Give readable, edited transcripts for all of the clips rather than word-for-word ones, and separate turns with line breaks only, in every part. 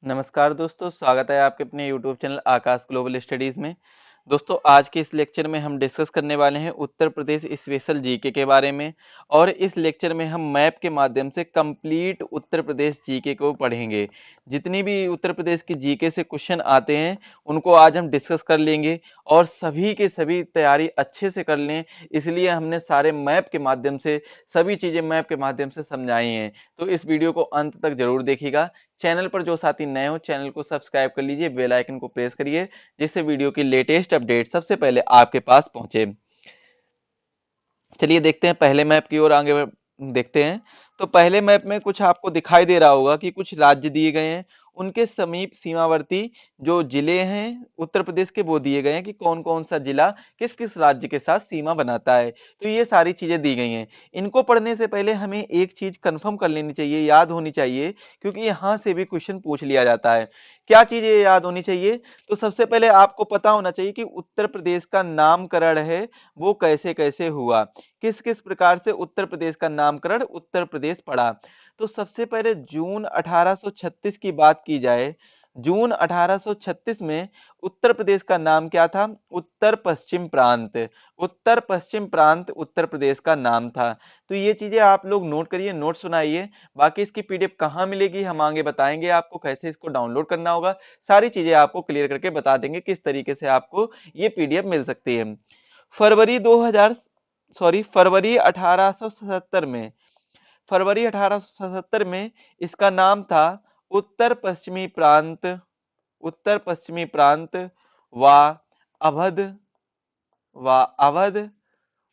नमस्कार दोस्तों, स्वागत है आपके अपने YouTube चैनल आकाश ग्लोबल स्टडीज में। दोस्तों, आज के इस लेक्चर में हम डिस्कस करने वाले हैं उत्तर प्रदेश स्पेशल जीके के बारे में। और इस लेक्चर में हम मैप के माध्यम से कंप्लीट उत्तर प्रदेश जीके को पढ़ेंगे। जितनी भी उत्तर प्रदेश की जीके से क्वेश्चन आते हैं उनको आज हम डिस्कस कर लेंगे और सभी के सभी तैयारी अच्छे से कर लें, इसलिए हमने सारे मैप के माध्यम से सभी चीजें मैप के माध्यम से समझाई हैं। तो इस वीडियो को अंत तक जरूर देखिएगा। चैनल पर जो साथी नए हो चैनल को सब्सक्राइब कर लीजिए, बेल आइकन को प्रेस करिए, जिससे वीडियो की लेटेस्ट अपडेट सबसे पहले आपके पास पहुंचे। चलिए देखते हैं पहले मैप की ओर आगे देखते हैं। तो पहले मैप में कुछ आपको दिखाई दे रहा होगा कि कुछ राज्य दिए गए हैं, उनके समीप सीमावर्ती जो जिले हैं उत्तर प्रदेश के वो दिए गए हैं कि कौन कौन सा जिला किस किस राज्य के साथ सीमा बनाता है। तो ये सारी चीजें दी गई हैं। इनको पढ़ने से पहले हमें एक चीज कंफर्म कर लेनी चाहिए, याद होनी चाहिए, क्योंकि यहाँ से भी क्वेश्चन पूछ लिया जाता है। क्या चीजें याद होनी चाहिए? तो सबसे पहले आपको पता होना चाहिए कि उत्तर प्रदेश का नामकरण है वो कैसे कैसे हुआ, किस किस प्रकार से उत्तर प्रदेश का नामकरण उत्तर प्रदेश पड़ा। तो सबसे पहले जून 1836 की बात की जाए, जून 1836 में उत्तर प्रदेश का नाम क्या था? उत्तर पश्चिम प्रांत। उत्तर पश्चिम प्रांत उत्तर प्रदेश का नाम था। तो ये चीजें आप लोग नोट करिए, नोट सुनाइए। बाकी इसकी पीडीएफ कहाँ मिलेगी हम आगे बताएंगे आपको, कैसे इसको डाउनलोड करना होगा, सारी चीजें आपको क्लियर करके बता देंगे किस तरीके से आपको ये पीडीएफ मिल सकती है। फरवरी 2000 सॉरी फरवरी 1877 में, फरवरी 1877 में इसका नाम था उत्तर पश्चिमी प्रांत, उत्तर पश्चिमी प्रांत व अवध, व अवध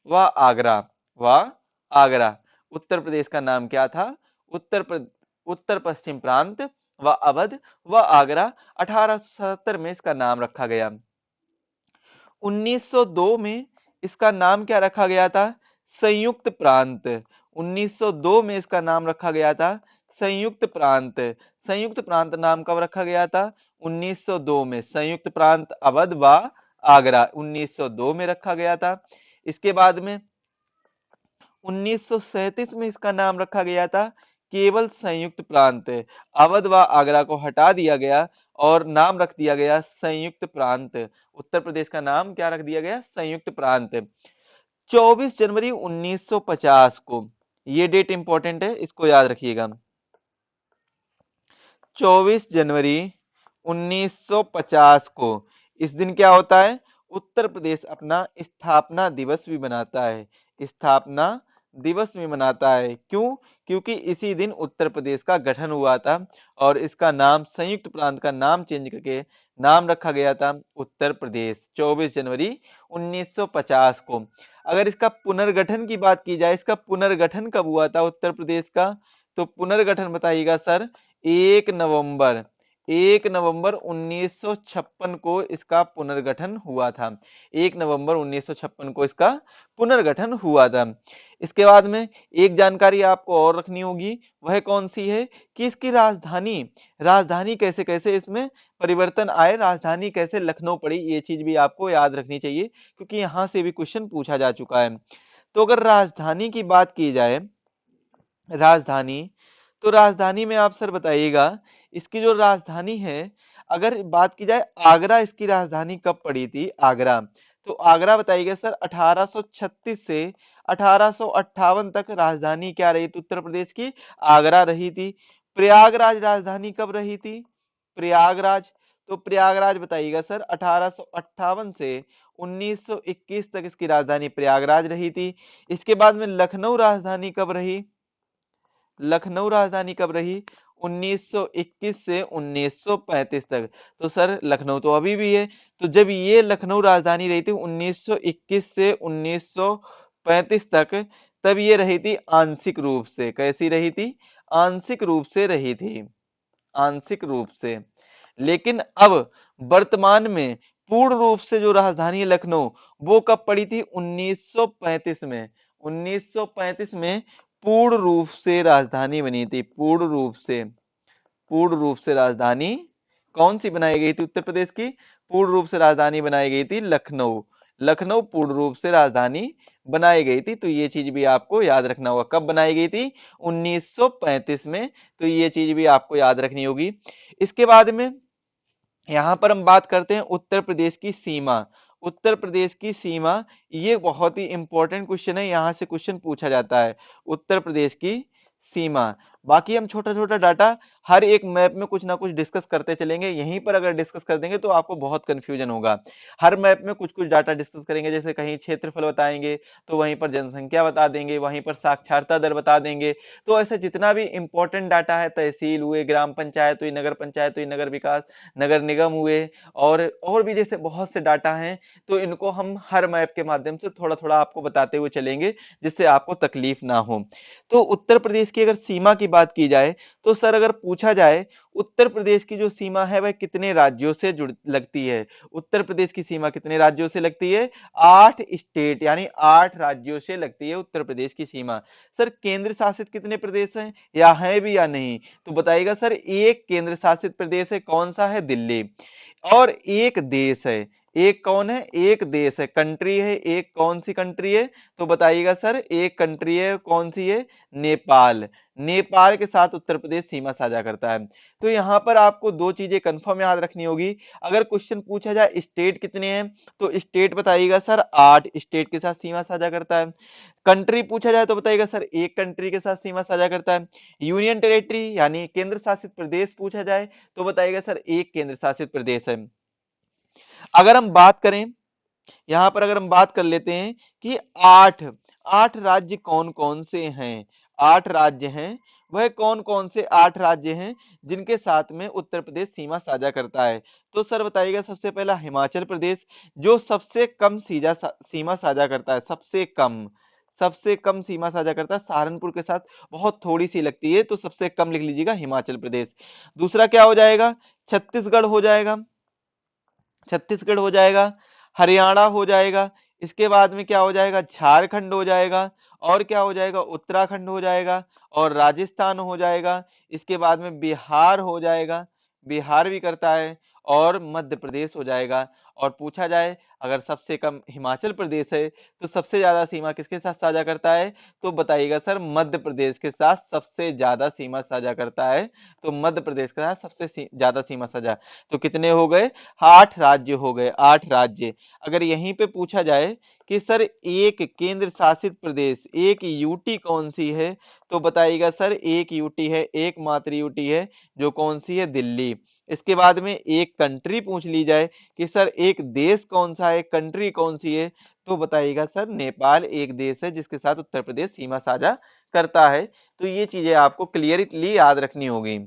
व आगरा, व आगरा। उत्तर प्रदेश का नाम क्या था? उत्तर पश्चिम प्रांत व अवध व आगरा। 1877 में इसका नाम रखा गया। 1902 में इसका नाम क्या रखा गया था? संयुक्त प्रांत। 1902 में इसका नाम रखा गया था संयुक्त प्रांत। संयुक्त प्रांत नाम कब रखा गया था? 1902 में। संयुक्त प्रांत अवध व आगरा 1902 में रखा गया था। इसके बाद में 1937 में इसका नाम रखा गया था केवल संयुक्त प्रांत। अवध व आगरा को हटा दिया गया और नाम रख दिया गया संयुक्त प्रांत। उत्तर प्रदेश का नाम क्या रख दिया गया? संयुक्त प्रांत। 24 जनवरी 1950 को, ये डेट इंपॉर्टेंट है, इसको याद रखिएगा। 24 जनवरी 1950 को, इस दिन क्या होता है? उत्तर प्रदेश अपना स्थापना दिवस भी मनाता है। स्थापना दिवस भी मनाता है। क्यों? क्योंकि इसी दिन उत्तर प्रदेश का गठन हुआ था और इसका नाम, संयुक्त प्रांत का नाम चेंज करके नाम रखा गया था उत्तर प्रदेश, 24 जनवरी 1950 को। अगर इसका पुनर्गठन की बात की जाए, इसका पुनर्गठन कब हुआ था उत्तर प्रदेश का? तो पुनर्गठन बताइएगा सर। 1 नवंबर, 1 नवंबर 1956 को इसका पुनर्गठन हुआ था। 1 नवंबर 1956 को इसका पुनर्गठन हुआ था। इसके बाद में एक जानकारी आपको और रखनी होगी, वह कौन सी है कि इसकी राजधानी, राजधानी कैसे कैसे इसमें परिवर्तन आए, राजधानी कैसे लखनऊ पड़ी, ये चीज भी आपको याद रखनी चाहिए, क्योंकि यहां से भी क्वेश्चन पूछा जा चुका है। तो अगर राजधानी की बात की जाए, राजधानी, तो राजधानी में आप सर बताइएगा, इसकी जो राजधानी है, अगर बात की जाए आगरा, इसकी राजधानी कब पड़ी थी? आगरा। तो आगरा बताइएगा सर 1836 से 1858 तक राजधानी क्या रही थी उत्तर प्रदेश की? आगरा रही थी। प्रयागराज राजधानी कब रही थी? प्रयागराज। तो प्रयागराज बताइएगा सर 1858 से 1921 तक इसकी राजधानी प्रयागराज रही थी। इसके बाद में लखनऊ राजधानी कब रही? लखनऊ राजधानी कब रही? 1921 से 1935 तक। तो सर लखनऊ तो अभी भी है, तो जब ये लखनऊ राजधानी रही थी 1921 से 1935 तक, तब ये रही थी आंशिक रूप से। कैसी रही थी? आंशिक रूप से रही थी, आंशिक रूप से। लेकिन अब वर्तमान में पूर्ण रूप से जो राजधानी है लखनऊ, वो कब पड़ी थी? 1935 में। 1935 में पूर्ण रूप से राजधानी बनी थी, पूर्ण रूप से, पूर्ण रूप से राजधानी कौन सी बनाई गई थी उत्तर प्रदेश की? पूर्ण रूप से राजधानी बनाई गई थी लखनऊ। लखनऊ पूर्ण रूप से राजधानी बनाई गई थी। तो ये चीज भी आपको याद रखना होगा, कब बनाई गई थी? 1935 में। तो ये चीज भी आपको याद रखनी होगी। इसके बाद में यहां पर हम बात करते हैं उत्तर प्रदेश की सीमा। उत्तर प्रदेश की सीमा, ये बहुत ही इंपॉर्टेंट क्वेश्चन है, यहां से क्वेश्चन पूछा जाता है, उत्तर प्रदेश की सीमा। बाकी हम छोटा छोटा डाटा हर एक मैप में कुछ ना कुछ डिस्कस करते चलेंगे, यहीं पर अगर डिस्कस कर देंगे तो आपको बहुत कंफ्यूजन होगा। हर मैप में कुछ कुछ डाटा डिस्कस करेंगे, जैसे कहीं क्षेत्रफल बताएंगे तो वहीं पर जनसंख्या बता देंगे, वहीं पर साक्षरता दर बता देंगे। तो ऐसे जितना भी इंपॉर्टेंट डाटा है, तहसील हुए, ग्राम पंचायत हुई, नगर पंचायत हुई, नगर विकास, नगर निगम हुए, और भी जैसे बहुत से डाटा हैं, तो इनको हम हर मैप के माध्यम से थोड़ा थोड़ा आपको बताते हुए चलेंगे, जिससे आपको तकलीफ ना हो। तो उत्तर प्रदेश की अगर सीमा की बात की जाए, तो सर अगर पूछा जाए उत्तर प्रदेश की जो सीमा है वह कितने राज्यों से जुड़ लगती है? उत्तर प्रदेश की सीमा कितने राज्यों से लगती है? 8 स्टेट यानी 8 राज्यों से लगती है उत्तर प्रदेश की सीमा। सर केंद्र शासित कितने प्रदेश हैं, या है भी या नहीं? तो बताइएगा सर, एक केंद्र शासित प्रदेश है, कौन सा है? दिल्ली। और एक देश है, एक कौन है? एक देश है, कंट्री है, एक कौन सी कंट्री है? तो बताइएगा सर, एक कंट्री है, कौन सी है? नेपाल। नेपाल के साथ उत्तर प्रदेश सीमा साझा करता है। तो यहां पर आपको दो चीजें कंफर्म याद रखनी होगी। अगर क्वेश्चन पूछा जाए स्टेट कितने हैं, तो स्टेट बताइएगा सर 8 स्टेट के साथ सीमा साझा करता है। कंट्री पूछा जाए तो बताइएगा सर एक कंट्री के साथ सीमा साझा करता है। यूनियन टेरिटरी यानी केंद्र शासित प्रदेश पूछा जाए तो बताइएगा सर एक केंद्र शासित प्रदेश है। अगर हम बात करें, यहां पर अगर हम बात कर लेते हैं कि आठ आठ राज्य कौन कौन से हैं, 8 राज्य हैं, वह कौन कौन से 8 राज्य हैं जिनके साथ में उत्तर प्रदेश सीमा साझा करता है? तो सर बताइएगा, सबसे पहला हिमाचल प्रदेश, जो सबसे कम सीमा साझा करता है, सबसे कम सीमा साझा करता है, सहारनपुर के साथ बहुत थोड़ी सी लगती है, तो सबसे कम लिख लीजिएगा हिमाचल प्रदेश। दूसरा क्या हो जाएगा? छत्तीसगढ़ हो जाएगा, छत्तीसगढ़ हो जाएगा, हरियाणा हो जाएगा, इसके बाद में क्या हो जाएगा? झारखंड हो जाएगा, और क्या हो जाएगा? उत्तराखंड हो जाएगा, और राजस्थान हो जाएगा, इसके बाद में बिहार हो जाएगा, बिहार भी करता है, और मध्य प्रदेश हो जाएगा। और पूछा जाए अगर सबसे कम हिमाचल प्रदेश है, तो सबसे ज्यादा सीमा किसके साथ साझा करता है? तो बताइएगा सर, मध्य प्रदेश के साथ सबसे ज्यादा सीमा साझा करता है। तो मध्य प्रदेश के साथ सबसे ज्यादा सीमा साझा। तो कितने हो गए? 8 राज्य हो गए, 8 राज्य। अगर यहीं पे पूछा जाए कि सर एक केंद्र शासित प्रदेश, एक यूटी कौन सी है, तो बताइएगा सर एक यूटी है, एकमात्र यूटी है, जो कौन सी है? दिल्ली। इसके बाद में एक कंट्री पूछ ली जाए कि सर एक देश कौन सा है, कंट्री कौन सी है, तो बताइएगा सर नेपाल एक देश है जिसके साथ उत्तर प्रदेश सीमा साझा करता है। तो ये चीजें आपको क्लियरली याद रखनी होगी।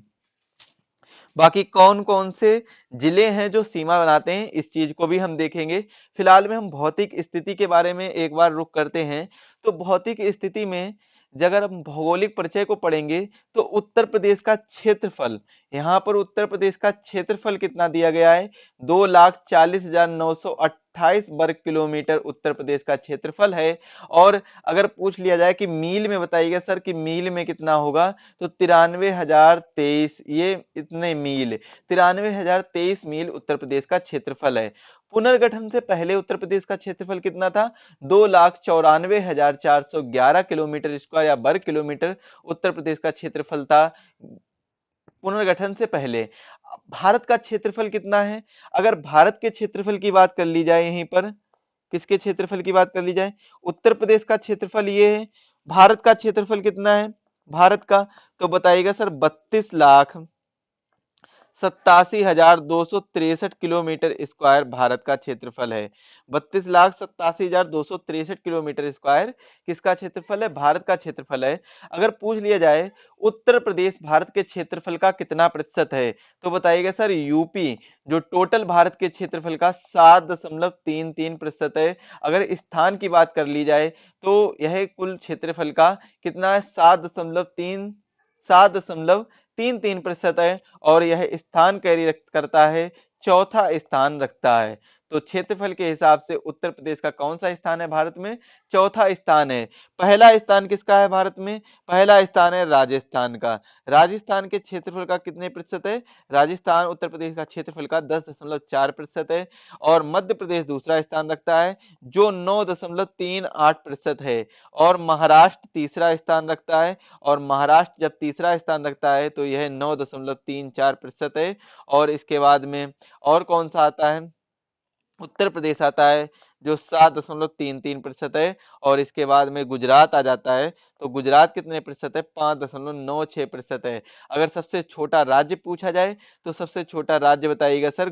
बाकी कौन कौन से जिले हैं जो सीमा बनाते हैं, इस चीज को भी हम देखेंगे। फिलहाल में हम भौतिक स्थिति के बारे में एक बार रुक करते हैं। तो भौतिक स्थिति में अगर हम भौगोलिक परिचय को पढ़ेंगे, तो उत्तर प्रदेश का क्षेत्रफल, यहाँ पर उत्तर प्रदेश का क्षेत्रफल कितना दिया गया है? 2,40,928 वर्ग किलोमीटर उत्तर प्रदेश का क्षेत्रफल है। और अगर पूछ लिया जाए कि मील में बताइएगा सर कि मील में कितना होगा, तो 93,023, ये इतने मील, 93,023 मील उत्तर प्रदेश का क्षेत्रफल है। पुनर्गठन से पहले उत्तर प्रदेश का क्षेत्रफल कितना था? 2,94,411 किलोमीटर स्क्वायर या वर्ग किलोमीटर उत्तर प्रदेश का क्षेत्रफल था पुनर्गठन से पहले। भारत का क्षेत्रफल कितना है? अगर भारत के क्षेत्रफल की बात कर ली जाए, यहीं पर किसके क्षेत्रफल की बात कर ली जाए? उत्तर प्रदेश का क्षेत्रफल ये है। भारत का क्षेत्रफल कितना है भारत का? तो बताइएगा सर 32,87,263 किलोमीटर स्क्वायर भारत का क्षेत्रफल है। 32,87,263 किलोमीटर स्क्वायर किसका क्षेत्रफल है? भारत का क्षेत्रफल है। अगर पूछ लिया जाए उत्तर प्रदेश भारत के क्षेत्रफल का कितना प्रतिशत है, तो बताइएगा सर यूपी, जो टोटल भारत के क्षेत्रफल का 7.33% है। अगर स्थान की बात कर ली जाए, तो यह कुल क्षेत्रफल का कितना है? 7.33% है। और यह स्थान कैरी करता है, चौथा स्थान रखता है। तो क्षेत्रफल के हिसाब से उत्तर प्रदेश का कौन सा स्थान है भारत में? चौथा स्थान है। पहला स्थान किसका है भारत में? पहला स्थान है राजस्थान का। राजस्थान के क्षेत्रफल का कितने प्रतिशत है? राजस्थान उत्तर प्रदेश का क्षेत्रफल का 10.4% है। और मध्य प्रदेश दूसरा स्थान रखता है जो 9.38% है। और महाराष्ट्र तीसरा स्थान रखता है, और महाराष्ट्र जब तीसरा स्थान रखता है तो यह 9.34% है। और इसके बाद में और कौन सा आता है? उत्तर प्रदेश आता है जो 7.33% है। और इसके बाद में गुजरात आ जाता है, तो गुजरात कितने प्रतिशत है? 5.96% है। अगर सबसे छोटा राज्य पूछा जाए तो सबसे छोटा राज्य बताइएगा सर,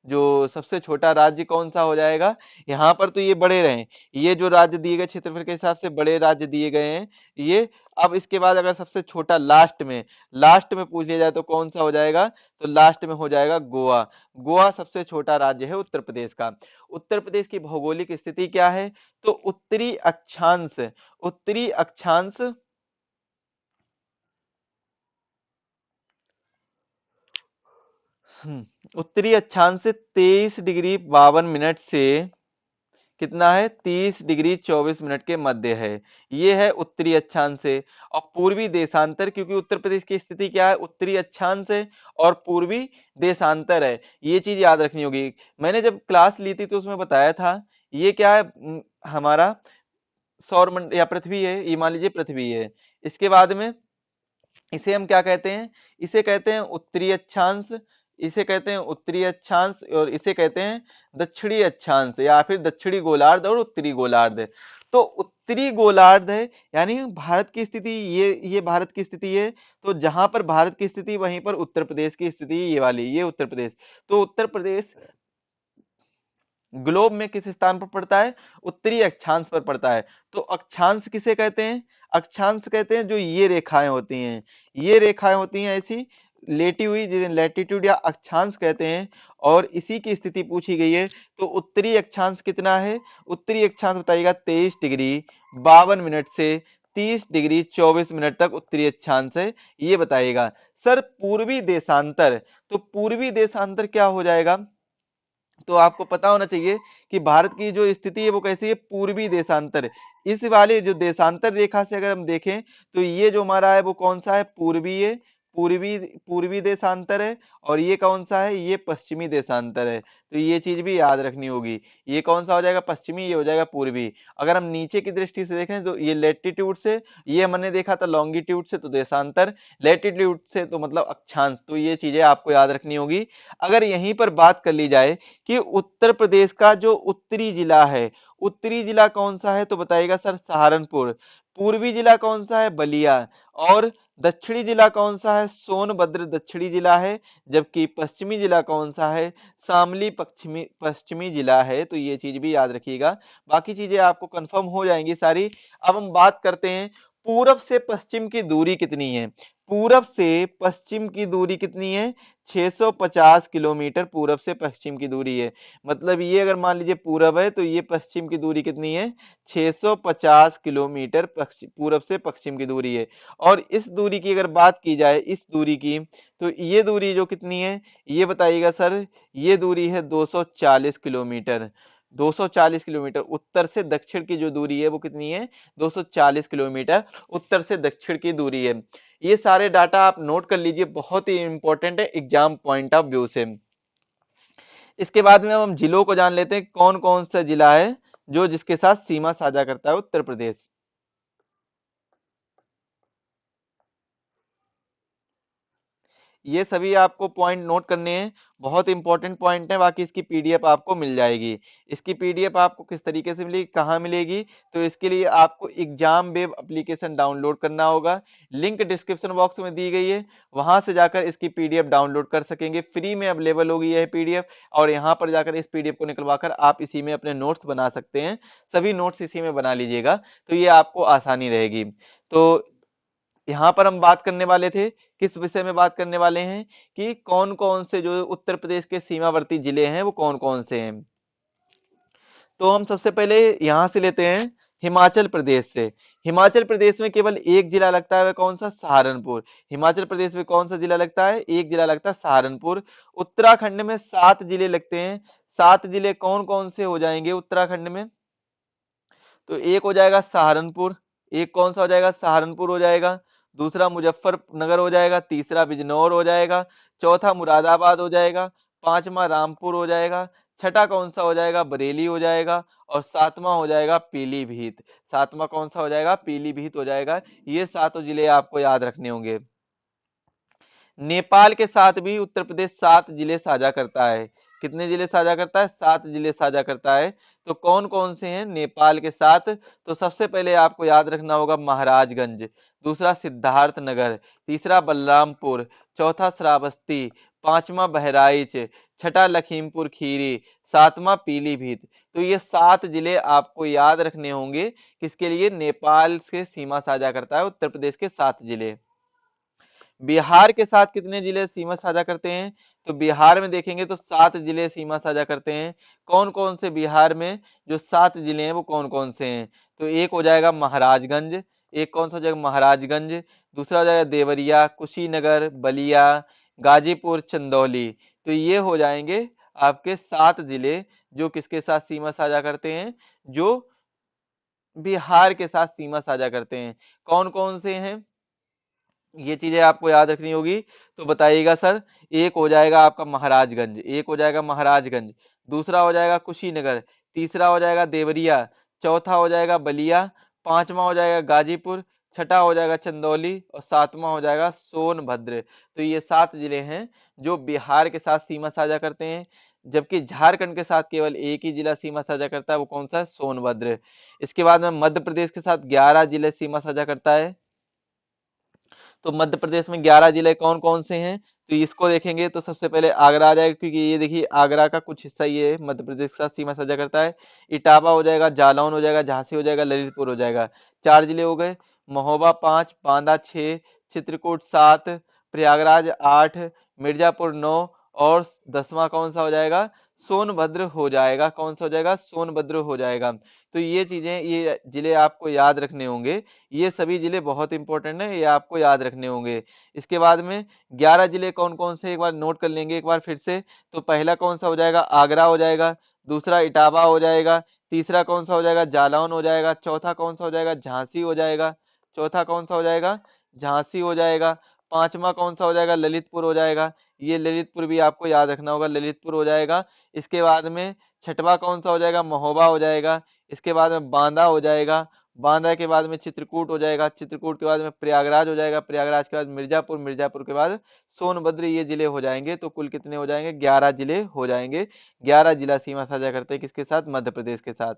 जो सबसे छोटा राज्य कौन सा हो जाएगा? यहाँ पर तो ये बड़े रहे, ये जो राज्य दिए गए क्षेत्रफल के हिसाब से बड़े राज्य दिए गए हैं ये। अब इसके बाद अगर सबसे छोटा लास्ट में पूछ लिया जाए तो कौन सा हो जाएगा? तो लास्ट में हो जाएगा गोवा। गोवा सबसे छोटा राज्य है उत्तर प्रदेश का। उत्तर प्रदेश की भौगोलिक स्थिति क्या है? तो उत्तरी अक्षांश उत्तरी अक्षांश से 23 डिग्री 52 मिनट से कितना है? 30 डिग्री 24 मिनट के मध्य है। ये है उत्तरी अक्षांश से। और पूर्वी देशांतर, क्योंकि उत्तर प्रदेश की स्थिति क्या है? उत्तरी अक्षांश है और पूर्वी देशांतर है। ये चीज याद रखनी होगी। मैंने जब क्लास ली थी तो उसमें बताया था ये क्या है? हमारा सौरमंडल या पृथ्वी है, ये मान लीजिए पृथ्वी है। इसके बाद में इसे हम क्या कहते हैं? इसे कहते हैं उत्तरी अक्षांश, इसे कहते हैं उत्तरी अक्षांश, और इसे कहते हैं दक्षिणी अक्षांश या फिर दक्षिणी गोलार्ध और उत्तरी गोलार्ध। तो उत्तरी गोलार्ध है यानी भारत की स्थिति, ये भारत की स्थिति है। तो जहां पर भारत की स्थिति वहीं पर उत्तर प्रदेश की स्थिति, ये वाली, ये उत्तर प्रदेश। तो उत्तर प्रदेश ग्लोब में किस स्थान पर पड़ता है? उत्तरी अक्षांश पर पड़ता है। तो अक्षांश किसे कहते हैं? अक्षांश कहते हैं जो ये रेखाएं होती हैं, ये रेखाएं होती हैं ऐसी लेटी हुई, जिन्हें लैटिट्यूड या अक्षांश कहते हैं। और इसी की स्थिति पूछी गई है। तो उत्तरी अक्षांश कितना है? उत्तरी अक्षांश बताइएगा 23 डिग्री 52 मिनट से 30 डिग्री 24 मिनट तक उत्तरी अक्षांश है, ये बताइएगा। सर पूर्वी देशांतर, तो पूर्वी देशांतर क्या हो जाएगा? तो आपको पता होना चाहिए कि भारत की जो स्थिति है वो कैसी है? पूर्वी देशांतर। इस वाले जो देशांतर रेखा से अगर हम देखें तो ये जो हमारा है वो कौन सा है? पूर्वी पूर्वी देशांतर है। और ये कौन सा है? ये पश्चिमी देशांतर है। तो ये चीज भी याद रखनी होगी। ये कौन सा हो जाएगा? पश्चिमी, ये हो जाएगा पूर्वी। अगर हम नीचे की दृष्टि से देखें तो ये लेटिट्यूड से, ये हमने देखा था लॉन्गिट्यूड से तो देशांतर, लेटिट्यूड से तो मतलब अक्षांश। तो ये चीजें आपको याद रखनी होगी। अगर यहीं पर बात कर ली जाए कि उत्तर प्रदेश का जो उत्तरी जिला है, उत्तरी जिला कौन सा है? तो बताइएगा सर सहारनपुर। पूर्वी जिला कौन सा है? बलिया। और दक्षिणी जिला कौन सा है? सोनभद्र दक्षिणी जिला है। जबकि पश्चिमी जिला कौन सा है? शामली पश्चिमी पश्चिमी जिला है। तो ये चीज भी याद रखिएगा। बाकी चीजें आपको कंफर्म हो जाएंगी सारी। अब हम बात करते हैं पूरब से पश्चिम की दूरी कितनी है। पूरब से पश्चिम की दूरी कितनी है? 650 किलोमीटर पूरब से पश्चिम की दूरी है। मतलब ये अगर मान लीजिए पूरब है तो ये पश्चिम की दूरी कितनी है? 650 किलोमीटर पूरब से पश्चिम की दूरी है। और इस दूरी की अगर बात की जाए, इस दूरी की, तो ये दूरी जो कितनी है ये बताइएगा सर। ये दूरी है 240 किलोमीटर। 240 किलोमीटर उत्तर से दक्षिण की जो दूरी है वो कितनी है? 240 किलोमीटर उत्तर से दक्षिण की दूरी है। ये सारे डाटा आप नोट कर लीजिए, बहुत ही इंपॉर्टेंट है एग्जाम पॉइंट ऑफ व्यू से। इसके बाद में हम जिलों को जान लेते हैं, कौन कौन सा जिला है जो जिसके साथ सीमा साझा करता है उत्तर प्रदेश। ये सभी आपको पॉइंट नोट करने हैं, बहुत इंपॉर्टेंट पॉइंट है। बाकी इसकी पीडीएफ आपको मिल जाएगी। इसकी पीडीएफ आपको किस तरीके से मिलेगी, कहाँ मिलेगी? तो इसके लिए आपको एग्जाम वेब एप्लीकेशन डाउनलोड करना होगा। लिंक डिस्क्रिप्शन बॉक्स में दी गई है, वहां से जाकर इसकी पीडीएफ डाउनलोड कर सकेंगे। फ्री में अवेलेबल होगी यह पीडीएफ। और यहाँ पर जाकर इस पीडीएफ को निकलवा कर आप इसी में अपने नोट्स बना सकते हैं। सभी नोट्स इसी में बना लीजिएगा, तो ये आपको आसानी रहेगी। तो यहाँ पर हम बात करने वाले थे, किस विषय में बात करने वाले हैं कि कौन कौन से जो उत्तर प्रदेश के सीमावर्ती जिले हैं वो कौन कौन से हैं। तो हम सबसे पहले यहां से लेते हैं हिमाचल प्रदेश से। हिमाचल प्रदेश में केवल एक जिला लगता है, वह कौन सा? सहारनपुर। हिमाचल प्रदेश में कौन सा जिला लगता है? एक जिला लगता है, सहारनपुर। उत्तराखंड में 7 जिले लगते हैं। 7 जिले कौन कौन से हो जाएंगे उत्तराखंड में? तो एक हो जाएगा सहारनपुर, एक कौन सा हो जाएगा? सहारनपुर हो जाएगा। दूसरा मुजफ्फरनगर हो जाएगा, तीसरा बिजनौर हो जाएगा, चौथा मुरादाबाद हो जाएगा, पांचवा रामपुर हो जाएगा, छठा कौन सा हो जाएगा? बरेली हो जाएगा, और सातवां हो जाएगा पीलीभीत। सातवां कौन सा हो जाएगा? पीलीभीत हो जाएगा। ये सातों जिले आपको याद रखने होंगे। नेपाल के साथ भी उत्तर प्रदेश 7 जिले साझा करता है। कितने जिले साझा करता है? 7 जिले साझा करता है। तो कौन कौन से हैं नेपाल के साथ? तो सबसे पहले आपको याद रखना होगा महाराजगंज, दूसरा सिद्धार्थ नगर, तीसरा बलरामपुर, चौथा श्रावस्ती, पांचवा बहराइच, छठा लखीमपुर खीरी, सातवां पीलीभीत। तो ये 7 जिले आपको याद रखने होंगे, किसके लिए? नेपाल से सीमा साझा करता है उत्तर प्रदेश के 7 जिले। बिहार के साथ कितने जिले सीमा साझा करते हैं? तो बिहार में देखेंगे तो 7 जिले सीमा साझा करते हैं। कौन कौन से बिहार में जो 7 जिले हैं वो कौन कौन से हैं? तो एक हो जाएगा महाराजगंज, एक कौन सा हो जाएगा? महाराजगंज। दूसरा हो जाएगा देवरिया, कुशीनगर, बलिया, गाजीपुर, चंदौली। तो ये हो जाएंगे आपके 7 जिले जो किसके साथ सीमा साझा करते हैं? जो बिहार के साथ सीमा साझा करते हैं। कौन कौन से हैं? ये चीजें आपको याद रखनी होगी। तो बताइएगा सर। एक हो जाएगा आपका महाराजगंज, एक हो जाएगा महाराजगंज, दूसरा हो जाएगा कुशीनगर, तीसरा हो जाएगा देवरिया, चौथा हो जाएगा बलिया, पांचवा हो जाएगा गाजीपुर, छठा हो जाएगा चंदौली, और सातवां हो जाएगा सोनभद्र। तो ये 7 जिले हैं जो बिहार के साथ सीमा साझा करते हैं। जबकि झारखंड के साथ केवल एक ही जिला सीमा साझा करता है, वो कौन सा है? सोनभद्र। इसके बाद में मध्य प्रदेश के साथ 11 जिले सीमा साझा करता है। तो मध्य प्रदेश में 11 जिले कौन कौन से हैं? तो इसको देखेंगे तो सबसे पहले आगरा आ जाएगा, क्योंकि ये देखिए आगरा का कुछ हिस्सा ये मध्य प्रदेश के साथ सीमा साझा करता है। इटावा हो जाएगा, जालौन हो जाएगा, झांसी हो जाएगा, ललितपुर हो जाएगा। 4 जिले हो गए। महोबा 5, बांदा 6, चित्रकूट 7, प्रयागराज 8, मिर्जापुर 9, और 10वां कौन सा हो जाएगा? सोनभद्र हो जाएगा। कौन सा हो जाएगा? सोनभद्र हो जाएगा। तो ये चीजें, ये जिले आपको याद रखने होंगे। ये सभी जिले बहुत इंपॉर्टेंट है, ये आपको याद रखने होंगे। इसके बाद में 11 जिले कौन कौन से एक बार नोट कर लेंगे एक बार फिर से। तो पहला कौन सा हो जाएगा? आगरा हो जाएगा, दूसरा इटावा हो जाएगा, तीसरा कौन सा हो जाएगा? जालौन हो जाएगा, चौथा कौन सा हो जाएगा? झांसी हो जाएगा, चौथा कौन सा हो जाएगा? झांसी हो जाएगा, पांचवा कौन सा हो जाएगा? ललितपुर हो जाएगा। ये ललितपुर भी आपको याद रखना होगा, ललितपुर हो जाएगा। इसके बाद में छठवा कौन सा हो जाएगा? महोबा हो जाएगा। इसके बाद में बांदा हो जाएगा, बांदा के बाद में चित्रकूट हो जाएगा, चित्रकूट के बाद में प्रयागराज हो जाएगा, प्रयागराज के बाद मिर्जापुर, मिर्जापुर के बाद सोनभद्र। ये जिले हो जाएंगे। तो कुल कितने हो जाएंगे? 11 जिले हो जाएंगे। 11 जिला सीमा साझा करते हैं किसके साथ? मध्य प्रदेश के साथ।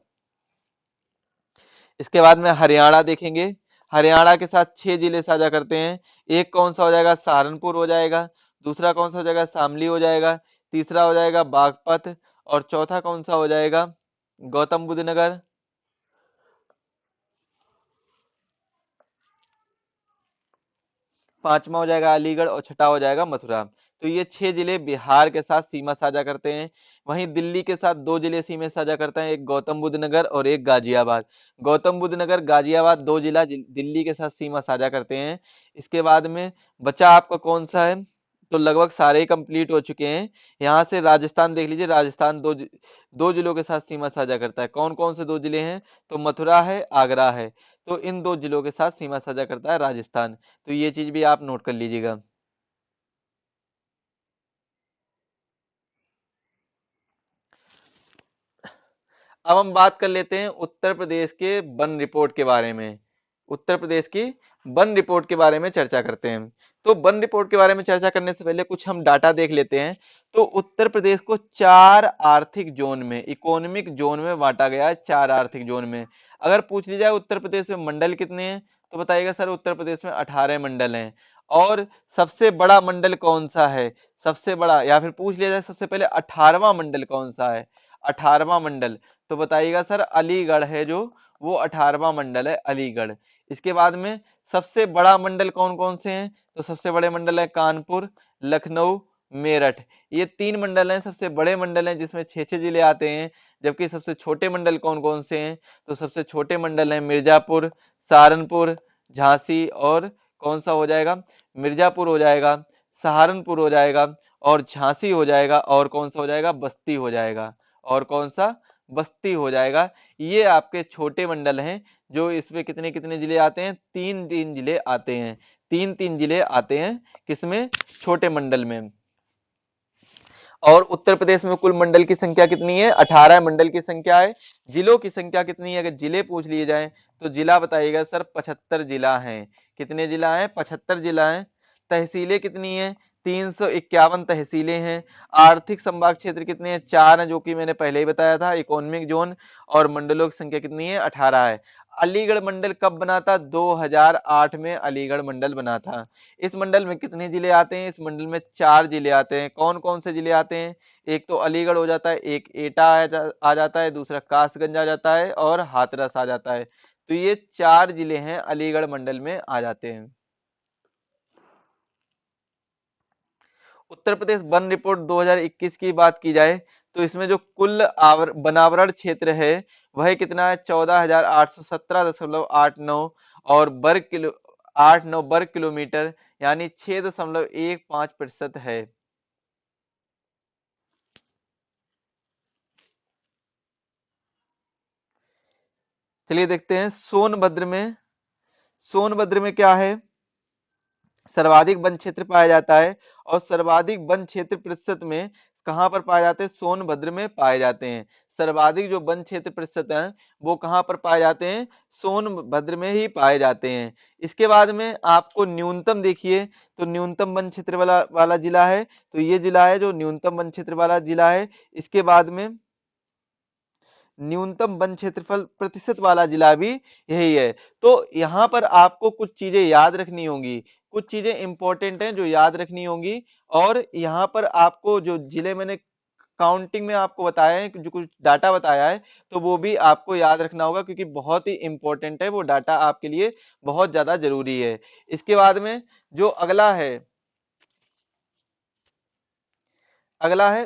इसके बाद में हरियाणा देखेंगे। हरियाणा के साथ 6 जिले साझा करते हैं। एक कौन सा हो जाएगा? सहारनपुर हो जाएगा, दूसरा कौन सा हो जाएगा? शामली हो जाएगा, तीसरा हो जाएगा बागपत, और चौथा कौन सा हो जाएगा? गौतम बुद्ध नगर। पांचवा हो जाएगा अलीगढ़, और छठा हो जाएगा मथुरा। तो ये 6 जिले बिहार के साथ सीमा साझा करते हैं। वहीं दिल्ली के साथ 2 जिले सीमा साझा करते हैं, एक गौतम बुद्ध नगर और एक गाजियाबाद। गौतम बुद्ध नगर, गाजियाबाद 2 जिला दिल्ली के साथ सीमा साझा करते हैं। इसके बाद में बचा आपका कौन सा है? तो लगभग सारे ही कंप्लीट हो चुके हैं। यहाँ से राजस्थान देख लीजिए, राजस्थान दो जिलों के साथ सीमा साझा करता है। कौन कौन से 2 जिले हैं? तो मथुरा है, आगरा है। तो इन 2 जिलों के साथ सीमा साझा करता है राजस्थान। तो ये चीज भी आप नोट कर लीजिएगा। अब हम बात कर लेते हैं उत्तर प्रदेश के वन रिपोर्ट के बारे में। उत्तर प्रदेश की वन रिपोर्ट के बारे में चर्चा करते हैं। तो वन रिपोर्ट के बारे में चर्चा करने से पहले कुछ हम डाटा देख लेते हैं। तो उत्तर प्रदेश को 4 आर्थिक जोन में, इकोनॉमिक जोन में बांटा गया है। 4 आर्थिक जोन में। अगर पूछ लिया जाए उत्तर प्रदेश में मंडल कितने हैं, तो बताइएगा सर उत्तर प्रदेश में 18 मंडल हैं। और सबसे बड़ा मंडल कौन सा है? सबसे बड़ा, या फिर पूछ लिया जाए सबसे पहले 18वां मंडल कौन सा है? 18वां मंडल, तो बताइएगा सर अलीगढ़ है जो, वो 18वां मंडल है अलीगढ़। इसके बाद में सबसे बड़ा मंडल कौन कौन से हैं? तो सबसे बड़े मंडल है कानपुर, लखनऊ, मेरठ। ये 3 मंडल हैं, सबसे बड़े मंडल हैं, जिसमें 6-6 जिले आते हैं। जबकि सबसे छोटे मंडल कौन कौन से हैं? तो सबसे छोटे मंडल हैं मिर्जापुर, सहारनपुर, झांसी, और कौन सा हो जाएगा? मिर्जापुर हो जाएगा, सहारनपुर हो जाएगा, और झांसी हो जाएगा, और कौन सा हो जाएगा? बस्ती हो जाएगा। और कौन सा, बस्ती हो जाएगा। ये आपके छोटे मंडल हैं, जो इसमें कितने कितने जिले आते हैं, तीन तीन जिले आते हैं, तीन तीन जिले आते हैं किसमें, छोटे मंडल में। और उत्तर प्रदेश में कुल मंडल की संख्या कितनी है, 18 मंडल की संख्या है। जिलों की संख्या कितनी है, अगर जिले पूछ लिए जाएं तो जिला बताइएगा सर, 75 जिला हैं। कितने जिला हैं, 75 जिला हैं। तहसीलें कितनी हैं, 351 तहसीलें हैं। आर्थिक संभाग क्षेत्र कितने हैं, 4 हैं, जो कि मैंने पहले ही बताया था, इकोनॉमिक जोन। और मंडलों की संख्या कितनी है, 18 है। अलीगढ़ मंडल कब बना था, 2008 में अलीगढ़ मंडल बना था। इस मंडल में कितने जिले आते हैं, इस मंडल में 4 जिले आते हैं। कौन कौन से जिले आते हैं, एक तो अलीगढ़ हो जाता है, एक एटा आ जाता है, दूसरा कासगंज आ जाता है, और हाथरस आ जाता है। तो ये 4 जिले हैं अलीगढ़ मंडल में आ जाते हैं। उत्तर प्रदेश वन रिपोर्ट 2021 की बात की जाए तो इसमें जो कुल वनावरण क्षेत्र है वह कितना है, 14,817.89 और वर्ग किलो 89 वर्ग किलोमीटर, यानी 6.15% है। चलिए देखते हैं सोनभद्र में क्या है, सर्वाधिक वन क्षेत्र पाया जाता है। और सर्वाधिक वन क्षेत्र प्रतिशत में कहां पर पाए जाते हैं, सोनभद्र में पाए जाते हैं। सर्वाधिक जो वन क्षेत्र प्रतिशत है वो कहां पर पाए जाते हैं, सोनभद्र में ही पाए जाते हैं। इसके बाद में आपको न्यूनतम देखिए, तो न्यूनतम वन क्षेत्र वाला वाला जिला है, तो ये जिला है जो न्यूनतम वन क्षेत्र वाला जिला है। इसके बाद में न्यूनतम वन क्षेत्रफल प्रतिशत वाला जिला भी यही है। तो यहाँ पर आपको कुछ चीजें याद रखनी होंगी, कुछ चीजें इंपॉर्टेंट हैं जो याद रखनी होंगी। और यहाँ पर आपको जो जिले मैंने काउंटिंग में आपको बताया है, जो कुछ डाटा बताया है, तो वो भी आपको याद रखना होगा, क्योंकि बहुत ही इंपॉर्टेंट है वो डाटा, आपके लिए बहुत ज्यादा जरूरी है। इसके बाद में जो अगला है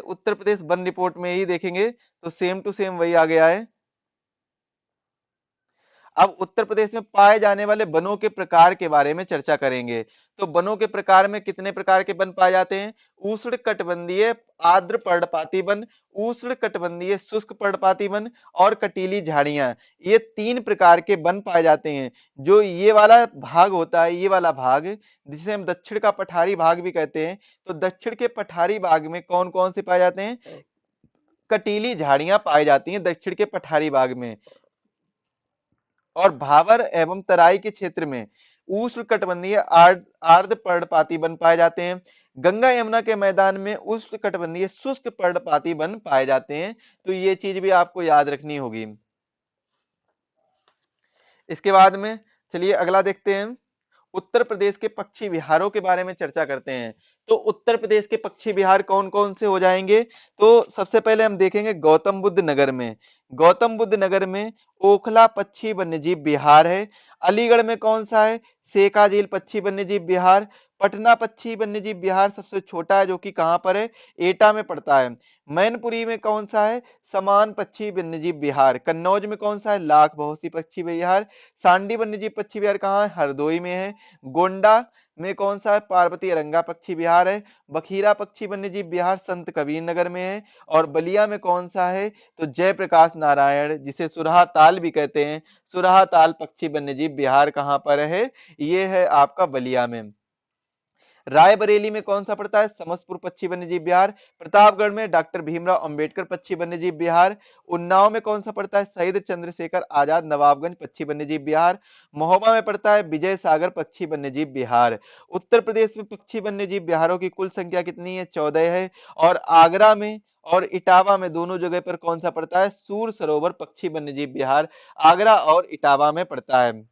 उत्तर प्रदेश वन रिपोर्ट में ही देखेंगे तो सेम टू सेम वही आ गया है। अब उत्तर प्रदेश में पाए जाने वाले वनों के प्रकार के बारे में चर्चा करेंगे। तो वनों के प्रकार में कितने प्रकार के वन पाए जाते हैं, उष्ण कटिबंधीय आर्द्र पर्णपाती वन, उष्ण कटिबंधीय शुष्क पर्णपाती वन, और कटीली झाड़ियां, ये 3 प्रकार के वन पाए जाते हैं। जो ये वाला भाग होता है, ये वाला भाग जिसे हम दक्षिण का पठारी भाग भी कहते हैं, तो दक्षिण के पठारी भाग में कौन कौन से पाए जाते हैं, कटीली झाड़ियां पाई जाती हैं दक्षिण के पठारी भाग में। और भावर एवं तराई के क्षेत्र में उष्ण कटिबंधीय आर्द्र पर्णपाती वन पाए जाते हैं। गंगा यमुना के मैदान में उष्ण कटिबंधीय शुष्क पर्णपाती वन पाए जाते हैं। तो ये चीज भी आपको याद रखनी होगी। इसके बाद में चलिए अगला देखते हैं, उत्तर प्रदेश के पक्षी विहारों के बारे में चर्चा करते हैं। तो उत्तर प्रदेश के पक्षी विहार कौन कौन से हो जाएंगे, तो सबसे पहले हम देखेंगे गौतम बुद्ध नगर में। गौतम बुद्ध नगर में ओखला पक्षी वन्यजीव विहार है। अलीगढ़ में कौन सा है, सेका झील पक्षी वन्यजीव विहार। पटना पक्षी वन्यजीव विहार सबसे छोटा है, जो कि कहां पर है, एटा में पड़ता है। मैनपुरी में कौन सा है, समान पक्षी वन्यजीव विहार। कन्नौज में कौन सा है, लाख बहुसी पक्षी विहार। सांडी वन्यजीव पक्षी विहार कहाँ है, हरदोई में है। गोंडा में कौन सा है, पार्वती अरंगा पक्षी विहार है। बखीरा पक्षी वन्यजीव विहार संत कबीर नगर में है। और बलिया में कौन सा है, तो जयप्रकाश नारायण, जिसे सुरहा ताल भी कहते हैं, सुरहा ताल पक्षी वन्यजीव विहार कहाँ पर है, ये है आपका बलिया में। रायबरेली में कौन सा पड़ता है, समस्तपुर पक्षी वन्यजीव विहार। प्रतापगढ़ में डॉक्टर भीमराव अंबेडकर पक्षी वन्यजीव विहार। उन्नाव में कौन सा पड़ता है, शहीद चंद्रशेखर आजाद नवाबगंज पक्षी वन्यजीव विहार। महोबा में पड़ता है विजय सागर पक्षी वन्यजीव विहार। उत्तर प्रदेश में पक्षी वन्यजीव विहारों की कुल संख्या कितनी है, 14 है। और आगरा में और इटावा में दोनों जगह पर कौन सा पड़ता है, सूर सरोवर पक्षी वन्यजीव विहार आगरा और इटावा में पड़ता है।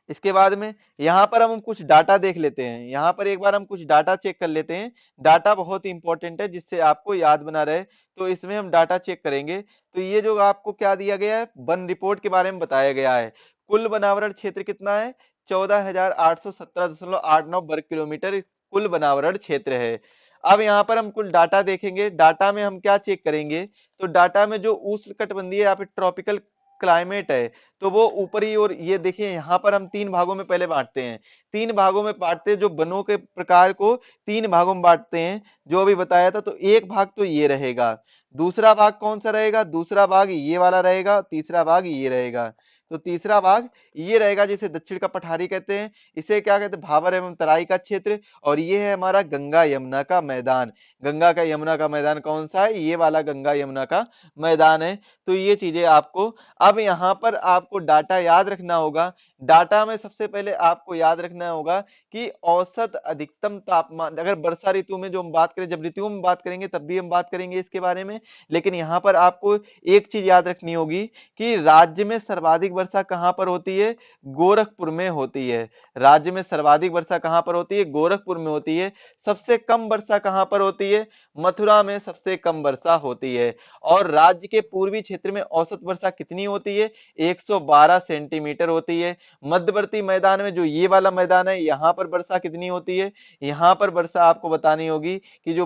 इसके बाद में यहाँ पर हम कुछ डाटा देख लेते हैं, यहाँ पर एक बार हम कुछ डाटा चेक कर लेते हैं। डाटा बहुत ही इंपॉर्टेंट है, जिससे आपको याद बना रहे। तो इसमें हम डाटा चेक करेंगे। तो ये जो आपको क्या दिया गया है, वन रिपोर्ट के बारे में बताया गया है। कुल वनावरण क्षेत्र कितना है, 14,817.89 वर्ग किलोमीटर कुल वनावरण क्षेत्र है। अब यहाँ पर हम कुल डाटा देखेंगे। डाटा में हम क्या चेक करेंगे, तो डाटा में जो उष्ण कटिबंधीय या फिर ट्रॉपिकल क्लाइमेट है तो वो ऊपरी, और ये देखिए यहाँ पर हम तीन भागों में पहले बांटते हैं, तीन भागों में बांटते हैं, जो वनों के प्रकार को तीन भागों में बांटते हैं जो अभी बताया था। तो एक भाग तो ये रहेगा, दूसरा भाग कौन सा रहेगा, दूसरा भाग ये वाला रहेगा, तीसरा भाग ये रहेगा। तो तीसरा भाग ये रहेगा जिसे दक्षिण का पठारी कहते हैं, इसे क्या कहते हैं, भाबर एवं तराई का क्षेत्र। और ये है हमारा गंगा यमुना का मैदान। गंगा का यमुना का मैदान कौन सा है, ये वाला गंगा यमुना का मैदान है। तो ये चीजें आपको, अब यहाँ पर आपको डाटा याद रखना होगा। डाटा में सबसे पहले आपको याद रखना होगा कि औसत अधिकतम तापमान, अगर वर्षा ऋतु में जो हम बात करें, जब ऋतुओं में बात करेंगे तब भी हम बात करेंगे इसके बारे में, लेकिन यहाँ पर आपको एक चीज याद रखनी होगी कि राज्य में सर्वाधिक वर्षा कहां पर होती है, गोरखपुर में होती है। राज्य में सर्वाधिक वर्षा कहां पर होती है, गोरखपुर में होती है। सबसे कम वर्षा कहां पर होती है, मथुरा में सबसे कम वर्षा होती है। और राज्य के पूर्वी क्षेत्र में औसत वर्षा कितनी होती है, 112 सेंटीमीटर होती है। मध्यवर्ती मैदान में, जो ये वाला मैदान है, यहाँ पर वर्षा कितनी होती है, यहाँ पर वर्षा आपको बतानी होगी कि जो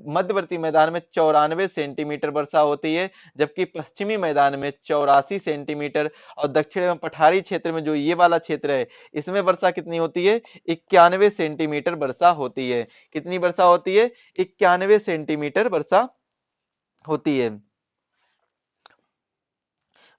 मध्यवर्ती मैदान में 94 सेंटीमीटर वर्षा होती है, जबकि पश्चिमी मैदान में 84 सेंटीमीटर, और दक्षिण एवं पठारी क्षेत्र में जो ये वाला क्षेत्र है, इसमें वर्षा कितनी होती है, 91 सेंटीमीटर वर्षा होती है। कितनी वर्षा होती है, 91 सेंटीमीटर वर्षा होती है।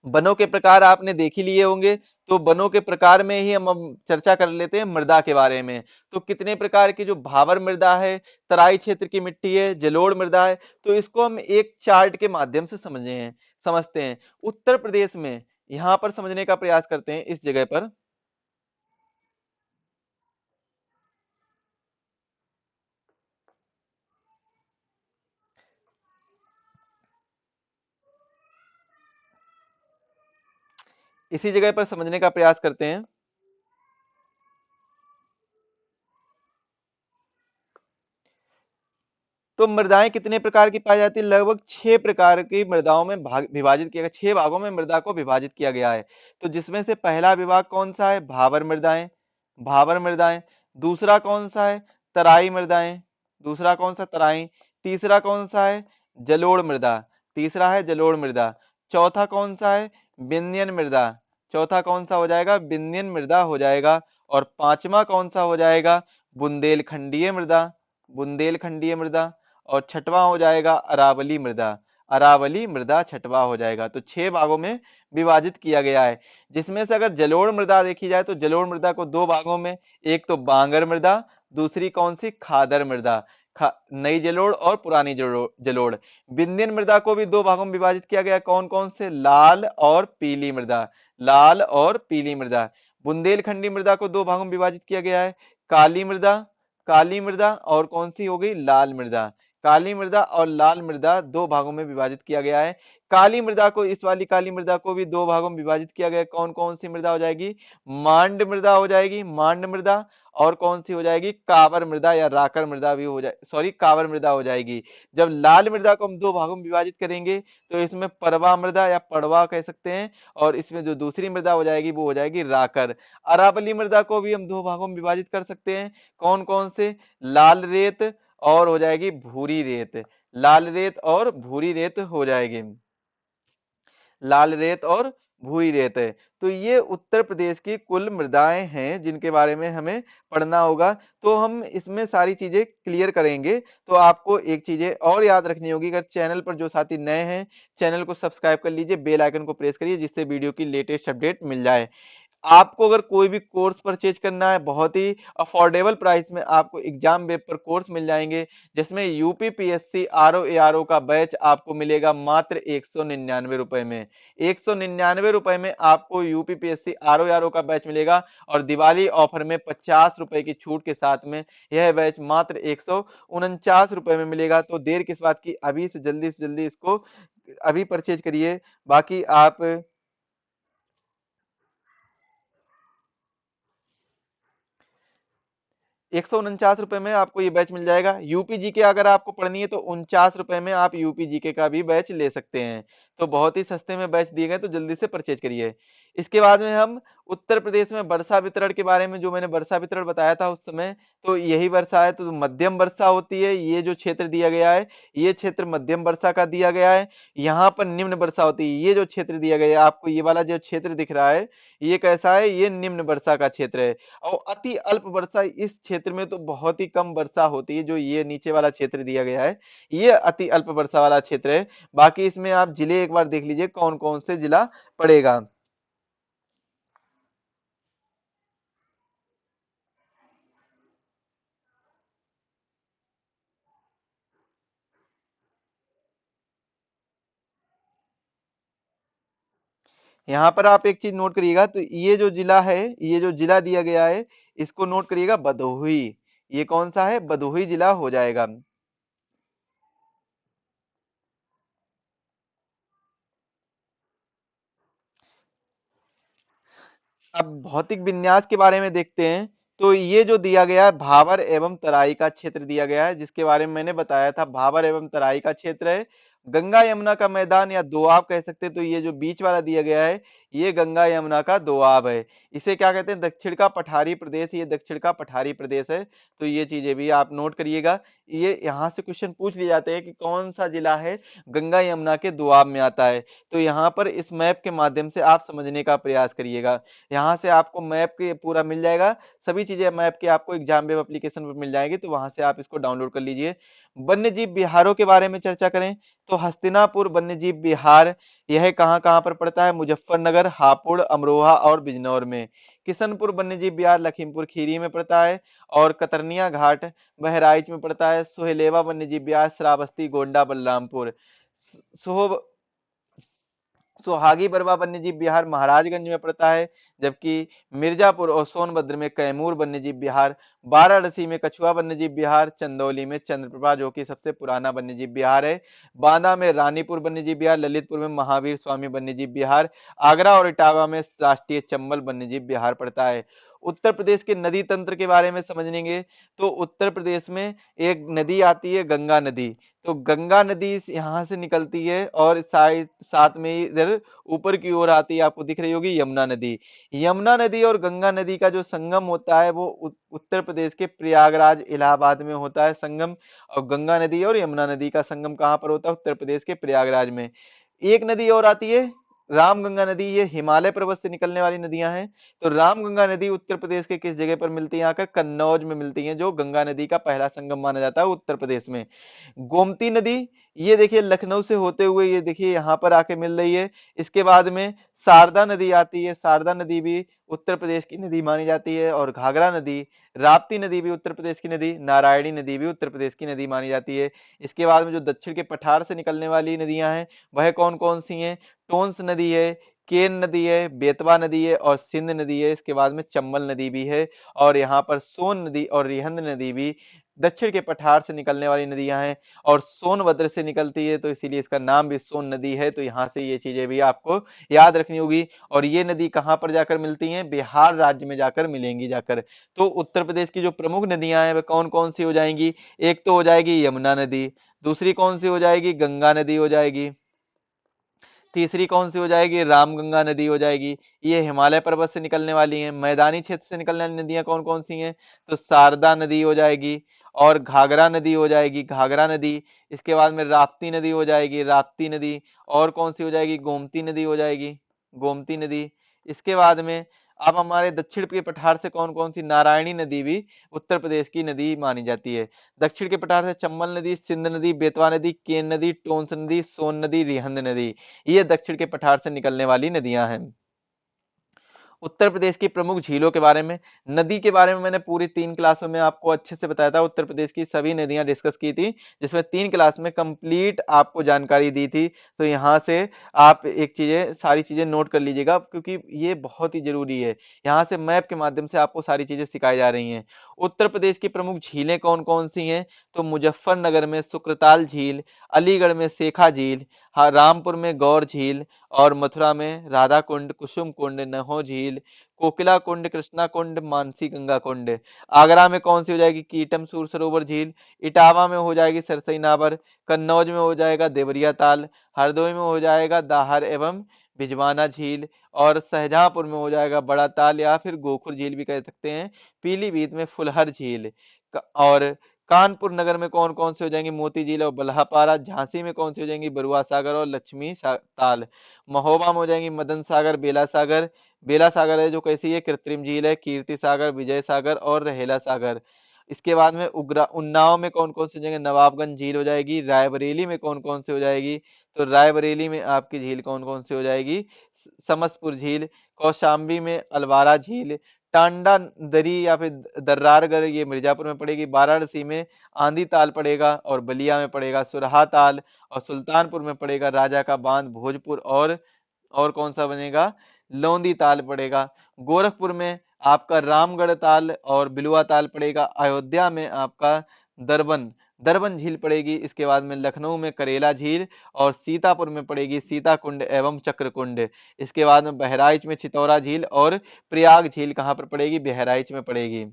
वनों के प्रकार आपने देख ही लिए होंगे, तो वनों के प्रकार में ही हम अब चर्चा कर लेते हैं मृदा के बारे में। तो कितने प्रकार की, जो भावर मृदा है, तराई क्षेत्र की मिट्टी है, जलोढ़ मृदा है, तो इसको हम एक चार्ट के माध्यम से समझते हैं। उत्तर प्रदेश में यहां पर समझने का प्रयास करते हैं, इस जगह पर इसी जगह पर समझने का प्रयास करते हैं। तो मृदाएं कितने प्रकार की पाई जाती है, लगभग 6 प्रकार की मृदाओं में विभाजित किया गया, 6 भागों में मृदा को विभाजित किया गया है। तो जिसमें से पहला विभाग कौन सा है, भावर मृदाएं, भावर मृदाएं। दूसरा कौन सा है, तराई मृदाएं, दूसरा कौन सा, तराई। तीसरा कौन सा है, जलोढ़ मृदा, तीसरा है जलोढ़ मृदा। चौथा कौन सा है, विन्यन मृदा, चौथा कौन सा हो जाएगा, विन्यन मृदा हो जाएगा। और पांचवा कौन सा हो जाएगा, बुंदेलखंडीय मृदा, बुंदेलखंडीय मृदा। और छठवां हो जाएगा अरावली मृदा, अरावली मृदा छठवां हो जाएगा। तो 6 भागों में विभाजित किया गया है। जिसमें से अगर जलोढ़ मृदा देखी जाए तो जलोढ़ मृदा को 2 भागों में, एक तो बांगर मृदा, दूसरी कौन सी, खादर मृदा, नई जलोढ़ और पुरानी जलोढ़। विंध्यन मृदा को भी 2 भागों में विभाजित किया गया, कौन कौन से, लाल और पीली मृदा, लाल और पीली मृदा। बुंदेलखंडी मृदा को 2 भागों में विभाजित किया गया है, काली मृदा, काली मृदा, और कौन सी हो गई, लाल मृदा। काली मृदा और लाल मृदा 2 भागों में विभाजित किया गया है। काली मृदा को, इस वाली काली मृदा को भी 2 भागों में विभाजित किया गया है, कौन कौन सी मृदा हो जाएगी, मांड मृदा हो जाएगी, मांड मृदा। और कौन सी हो जाएगी, कावर मृदा या राकर मृदा भी हो जाए, सॉरी कावर मृदा हो जाएगी। जब लाल मृदा को हम 2 भागों में विभाजित करेंगे तो इसमें परवा मृदा या पड़वा कह सकते हैं, और इसमें जो दूसरी मृदा हो जाएगी वो हो जाएगी राकर। अरावली मृदा को भी हम 2 भागों में विभाजित कर सकते हैं, कौन कौन से, लाल रेत और हो जाएगी भूरी रेत, लाल रेत और भूरी रेत हो जाएगी, लाल रेत और भूरी रेत है। तो ये उत्तर प्रदेश की कुल मृदाएं हैं जिनके बारे में हमें पढ़ना होगा। तो हम इसमें सारी चीजें क्लियर करेंगे। तो आपको एक चीजें और याद रखनी होगी, अगर चैनल पर जो साथी नए हैं, चैनल को सब्सक्राइब कर लीजिए, बेल आइकन को प्रेस करिए, जिससे वीडियो की लेटेस्ट अपडेट मिल जाए। आपको अगर कोई भी कोर्स परचेज करना है, बहुत ही अफोर्डेबल प्राइस में आपको एग्जाम वेब पर कोर्स मिल जाएंगे, जिसमें यूपीपीएससी आरओ एआरओ का बैच आपको मिलेगा मात्र 199 रुपए में। 199 रुपए में आपको यूपीपीएससी आरओ एआरओ का बैच मिलेगा, और दिवाली ऑफर में 50 रुपए की छूट के साथ में यह बैच मात्र 149 रुपए में मिलेगा। तो देर किस बात की, अभी से जल्दी इसको अभी परचेज करिए। बाकी आप 149 रुपए में आपको ये बैच मिल जाएगा। यूपी के अगर आपको पढ़नी है तो 49 रुपए में आप यूपी के का भी बैच ले सकते हैं। तो बहुत ही सस्ते में बैच दिए गए, तो जल्दी से परचेज करिए। इसके बाद में हम उत्तर प्रदेश में वर्षा वितरण के बारे में, जो मैंने वर्षा वितरण बताया था उस समय, तो यही वर्षा है, तो मध्यम वर्षा होती है। ये जो क्षेत्र दिया गया है, ये क्षेत्र मध्यम वर्षा का दिया गया है। यहाँ पर निम्न वर्षा होती है। ये जो क्षेत्र दिया गया है आपको, ये वाला जो क्षेत्र दिख रहा है, ये कैसा है, ये निम्न वर्षा का क्षेत्र है। और अति अल्प वर्षा, इस क्षेत्र में तो बहुत ही कम वर्षा होती है। जो ये नीचे वाला क्षेत्र दिया गया है, ये अति अल्प वर्षा वाला क्षेत्र है। बाकी इसमें आप जिले एक बार देख लीजिए कौन कौन से जिला पड़ेगा। यहाँ पर आप एक चीज नोट करिएगा, तो ये जो जिला है, ये जो जिला दिया गया है, इसको नोट करिएगा, भदोही। ये कौन सा है, भदोही जिला हो जाएगा। अब भौतिक विन्यास के बारे में देखते हैं। तो ये जो दिया गया है, भाबर एवं तराई का क्षेत्र दिया गया है, जिसके बारे में मैंने बताया था, भाबर एवं तराई का क्षेत्र है। गंगा यमुना का मैदान या दोआब कह सकते हैं। तो ये जो बीच वाला दिया गया है, ये गंगा यमुना का दोआब है। इसे क्या कहते हैं, दक्षिण का पठारी प्रदेश। ये दक्षिण का पठारी प्रदेश है। तो ये चीजें भी आप नोट करिएगा। ये यहाँ से क्वेश्चन पूछ लिए जाते हैं कि कौन सा जिला है गंगा यमुना के दोआब में आता है। तो यहाँ पर इस मैप के माध्यम से आप समझने का प्रयास करिएगा। यहाँ से आपको मैप के पूरा मिल जाएगा। सभी चीजें मैप के आपको एग्जाम वेब एप्लीकेशन पर मिल जाएगी, तो वहां से आप इसको डाउनलोड कर लीजिए। वन्य जीव विहारों के बारे में चर्चा करें, तो हस्तिनापुर वन्य जीव विहार, यह कहाँ कहाँ पर पड़ता है, मुजफ्फरनगर, हापुड़, अमरोहा और बिजनौर में। किशनपुर वन्य जीव विहार लखीमपुर खीरी में पड़ता है। और कतरनिया घाट बहराइच में पड़ता है। सोहेलेवा वन्य जीव विहार श्रावस्ती, गोंडा, बलरामपुर। सोह सुहागी बरवा वन्यजीव विहार महाराजगंज में पड़ता है। जबकि मिर्जापुर और सोनभद्र में कैमूर वन्यजीव विहार। वाराणसी में कछुआ वन्यजीव विहार। चंदौली में चंद्रप्रभा, जो कि सबसे पुराना वन्यजीव विहार है। बांदा में रानीपुर वन्यजीव विहार। ललितपुर में महावीर स्वामी वन्यजीव विहार। आगरा और इटावा में राष्ट्रीय चंबल वन्यजीव विहार पड़ता है। उत्तर प्रदेश के नदी तंत्र के बारे में समझेंगे, तो उत्तर प्रदेश में एक नदी आती है, गंगा नदी। तो गंगा नदी यहाँ से निकलती है और साइड साथ में ही इधर ऊपर की ओर आती है, आपको दिख रही होगी यमुना नदी। यमुना नदी और गंगा नदी का जो संगम होता है, वो उत्तर प्रदेश के प्रयागराज इलाहाबाद में होता है संगम। और गंगा नदी और यमुना नदी का संगम कहाँ पर होता है, उत्तर प्रदेश के प्रयागराज में। एक नदी और आती है, रामगंगा नदी। ये हिमालय पर्वत से निकलने वाली नदियां हैं। तो रामगंगा नदी उत्तर प्रदेश के किस जगह पर मिलती है, आकर कन्नौज में मिलती है, जो गंगा नदी का पहला संगम माना जाता है उत्तर प्रदेश में। गोमती नदी, ये देखिए लखनऊ से होते हुए, ये देखिए यहाँ पर आके मिल रही है। इसके बाद में शारदा नदी आती है। शारदा नदी भी उत्तर प्रदेश की नदी मानी जाती है। और घाघरा नदी, राप्ती नदी भी उत्तर प्रदेश की नदी, नारायणी नदी भी उत्तर प्रदेश की नदी मानी जाती है। इसके बाद में जो दक्षिण के पठार से निकलने वाली नदियां हैं, वह कौन कौन सी हैं, टोंस नदी है, केन नदी है, बेतवा नदी है और सिंध नदी है। इसके बाद में चंबल नदी भी है। और यहाँ पर सोन नदी और रिहंद नदी भी दक्षिण के पठार से निकलने वाली नदियां हैं। और सोनभद्र से निकलती है, तो इसीलिए इसका नाम भी सोन नदी है। तो यहाँ से ये चीजें भी आपको याद रखनी होगी। और ये नदी कहाँ पर जाकर मिलती हैं, बिहार राज्य में जाकर मिलेंगी जाकर। तो उत्तर प्रदेश की जो प्रमुख नदियां हैं, वे कौन कौन सी हो जाएंगी, एक तो हो जाएगी यमुना नदी, दूसरी कौन सी हो जाएगी, गंगा नदी हो जाएगी, तीसरी कौन सी हो जाएगी, रामगंगा नदी हो जाएगी। ये हिमालय पर्वत से निकलने वाली हैं। मैदानी क्षेत्र से निकलने वाली नदियां कौन कौन सी हैं, तो शारदा नदी हो जाएगी और घाघरा नदी हो जाएगी, घाघरा नदी। इसके बाद में राप्ती नदी हो जाएगी, राप्ती नदी। और कौन सी हो जाएगी, गोमती नदी हो जाएगी, गोमती नदी। इसके बाद में अब हमारे दक्षिण के पठार से कौन कौन सी, नारायणी नदी भी उत्तर प्रदेश की नदी मानी जाती है। दक्षिण के पठार से चंबल नदी, सिंध नदी, बेतवा नदी, केन नदी, टोंस नदी, सोन नदी, रिहंद नदी। ये दक्षिण के पठार से निकलने वाली नदियां हैं। उत्तर प्रदेश की प्रमुख झीलों के बारे में, नदी के बारे में मैंने पूरी 3 क्लासों में आपको अच्छे से बताया था। उत्तर प्रदेश की सभी नदियां डिस्कस की थी, जिसमें 3 क्लास में कंप्लीट आपको जानकारी दी थी। तो यहाँ से आप एक चीजें, सारी चीजें नोट कर लीजिएगा, क्योंकि ये बहुत ही जरूरी है। यहाँ से मैप के माध्यम से आपको सारी चीजें सिखाई जा रही हैं। उत्तर प्रदेश की प्रमुख झीलें कौन कौन सी हैं, तो मुजफ्फरनगर में सुक्रताल झील, अलीगढ़ में शेखा झील, रामपुर में गौर झील, और मथुरा में राधा कुंड, कुसुम कुंड, नहो झील, कोकिला कुंड, कृष्णा कुंड, मानसी गंगा कुंड। आगरा में कौन सी हो जाएगी, कीटम सूर सरोवर झील। इटावा में हो जाएगी सरसई नाबर। कन्नौज में हो जाएगा देवरिया ताल। हरदोई में हो जाएगा दाहर एवं बिजवाना झील, और शाहजहांपुर में हो जाएगा बड़ा ताल या फिर गोखुर झील भी कह सकते हैं, पीलीभीत में फुलहर झील, और कानपुर नगर में कौन कौन से हो जाएंगे, मोती झील और बल्हापारा, झांसी में कौन सी हो जाएंगी, बरुआ सागर और लक्ष्मी ताल, महोबा में हो जाएंगी मदन सागर, बेला सागर, बेला सागर है जो कैसी है, कृत्रिम झील है, कीर्ति सागर, विजय सागर और रहेला सागर। इसके बाद में उग्रा उन्नाव में कौन कौन सी जगह, नवाबगंज झील हो जाएगी, रायबरेली में कौन कौन सी हो जाएगी, तो रायबरेली में आपकी झील कौन कौन सी हो जाएगी, समसपुर झील, कौशाम्बी में अलवारा झील, टांडा दरी या फिर दर्रारगढ़ ये मिर्जापुर में पड़ेगी, वाराणसी में आंधी ताल पड़ेगा, और बलिया में पड़ेगा सुरहा ताल, और सुल्तानपुर में पड़ेगा राजा का बांध, भोजपुर और कौन सा बनेगा, लौंदी ताल पड़ेगा, गोरखपुर में आपका रामगढ़ ताल और बिलुआ ताल पड़ेगा, अयोध्या में आपका दरबन दरबन झील पड़ेगी, इसके बाद में लखनऊ में करेला झील, और सीतापुर में पड़ेगी सीता कुंड एवं चक्र कुंड, इसके बाद में बहराइच में चितौरा झील, और प्रयाग झील कहाँ पर पड़ेगी, बहराइच में पड़ेगी।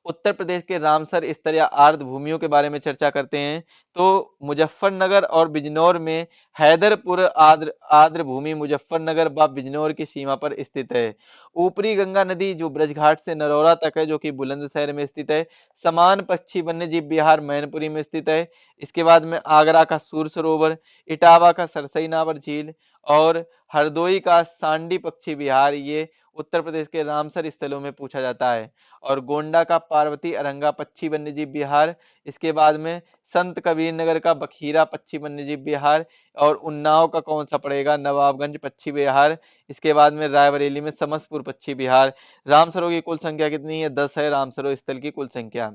उत्तर प्रदेश के रामसर स्तर या आर्द्र भूमियों के बारे में चर्चा करते हैं, तो मुजफ्फरनगर और बिजनौर में हैदरपुर आर्द्र आर्द्र भूमि मुजफ्फरनगर व बिजनौर की सीमा पर स्थित है। ऊपरी गंगा नदी जो ब्रजघाट से नरौरा तक है, जो कि बुलंदशहर में स्थित है। समान पक्षी वन्यजीव विहार मैनपुरी में स्थित है। इसके बाद में आगरा का सूर सरोवर, इटावा का सरसई नावर झील, और हरदोई का सांडी पक्षी विहार, ये उत्तर प्रदेश के रामसर स्थलों में पूछा जाता है। और गोंडा का पार्वती अरंगा पक्षी वन्यजीव विहार, इसके बाद में संत कबीर नगर का बखीरा पक्षी वन्यजीव विहार, और उन्नाव का कौन सा पड़ेगा, नवाबगंज पक्षी विहार, इसके बाद में रायबरेली में समसपुर पक्षी विहार। रामसरों की कुल संख्या कितनी है, 10 है रामसरों स्थल की कुल संख्या।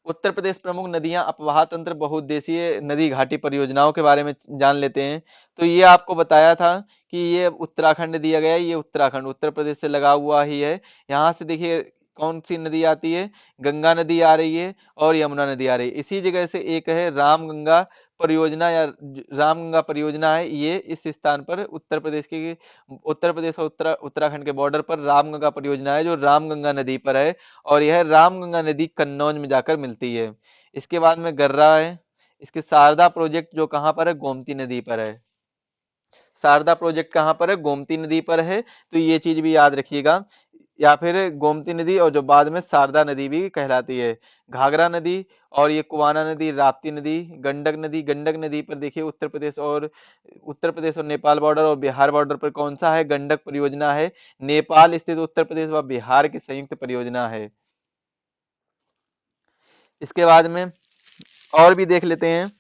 उत्तर प्रदेश प्रमुख नदियां अपवाह तंत्र बहुउद्देशीय नदी घाटी परियोजनाओं के बारे में जान लेते हैं। तो ये आपको बताया था कि ये उत्तराखंड दिया गया है, ये उत्तराखंड उत्तर प्रदेश से लगा हुआ ही है। यहाँ से देखिए कौन सी नदी आती है, गंगा नदी आ रही है और यमुना नदी आ रही है। इसी जगह से एक है रामगंगा परियोजना या रामगंगा परियोजना है, ये इस स्थान पर उत्तर प्रदेश और उत्तराखंड के बॉर्डर पर रामगंगा परियोजना है, जो रामगंगा नदी पर है, और यह रामगंगा नदी कन्नौज में जाकर मिलती है। इसके बाद में गर्रा है। इसके शारदा प्रोजेक्ट जो कहाँ पर है, गोमती नदी पर है। शारदा प्रोजेक्ट कहाँ पर है, गोमती नदी पर है, तो ये चीज भी याद रखिएगा। या फिर गोमती नदी और जो बाद में शारदा नदी भी कहलाती है। घाघरा नदी और ये कुवाना नदी, राप्ती नदी, गंडक नदी पर देखिए उत्तर प्रदेश और नेपाल बॉर्डर और बिहार बॉर्डर पर कौन सा है, गंडक परियोजना है। नेपाल स्थित उत्तर प्रदेश व बिहार की संयुक्त परियोजना है। इसके बाद में और भी देख लेते हैं।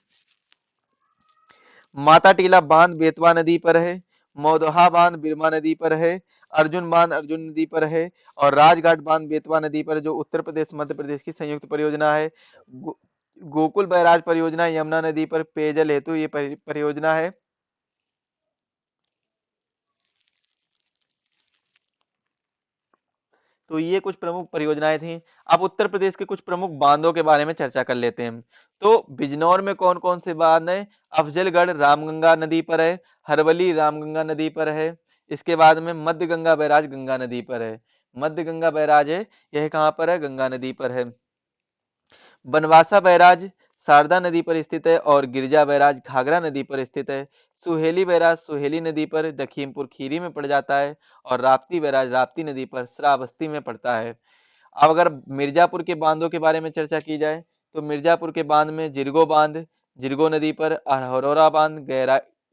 माता टीला बांध बेतवा नदी पर है। मौदहा बांध बिरमा नदी पर है। अर्जुन बांध अर्जुन नदी पर है। और राजघाट बांध बेतवा नदी पर, जो उत्तर प्रदेश मध्य प्रदेश की संयुक्त परियोजना है। गोकुल बैराज परियोजना यमुना नदी पर पेयजल हेतु ये परियोजना है। तो ये कुछ प्रमुख परियोजनाएं थी। अब उत्तर प्रदेश के कुछ प्रमुख बांधों के बारे में चर्चा कर लेते हैं। तो बिजनौर में कौन कौन से बांध है, अफजलगढ़ रामगंगा नदी पर है। हरवली रामगंगा नदी पर है। इसके बाद में मध्य गंगा बैराज गंगा नदी पर है। मध्य गंगा बैराज है, यह कहाँ पर है, गंगा नदी पर है। बनवासा बैराज शारदा नदी पर स्थित है, और गिरजा बैराज घाघरा नदी पर स्थित है। सुहेली बैराज सुहेली नदी पर दखीमपुर खीरी में पड़ जाता है। और राप्ती बैराज राप्ती नदी पर श्रावस्ती में पड़ता है। अब अगर मिर्जापुर के बांधों के बारे में चर्चा की जाए, तो मिर्जापुर के बांध में जिरगो बांध जिरगो नदी पर, अहरौरा बांध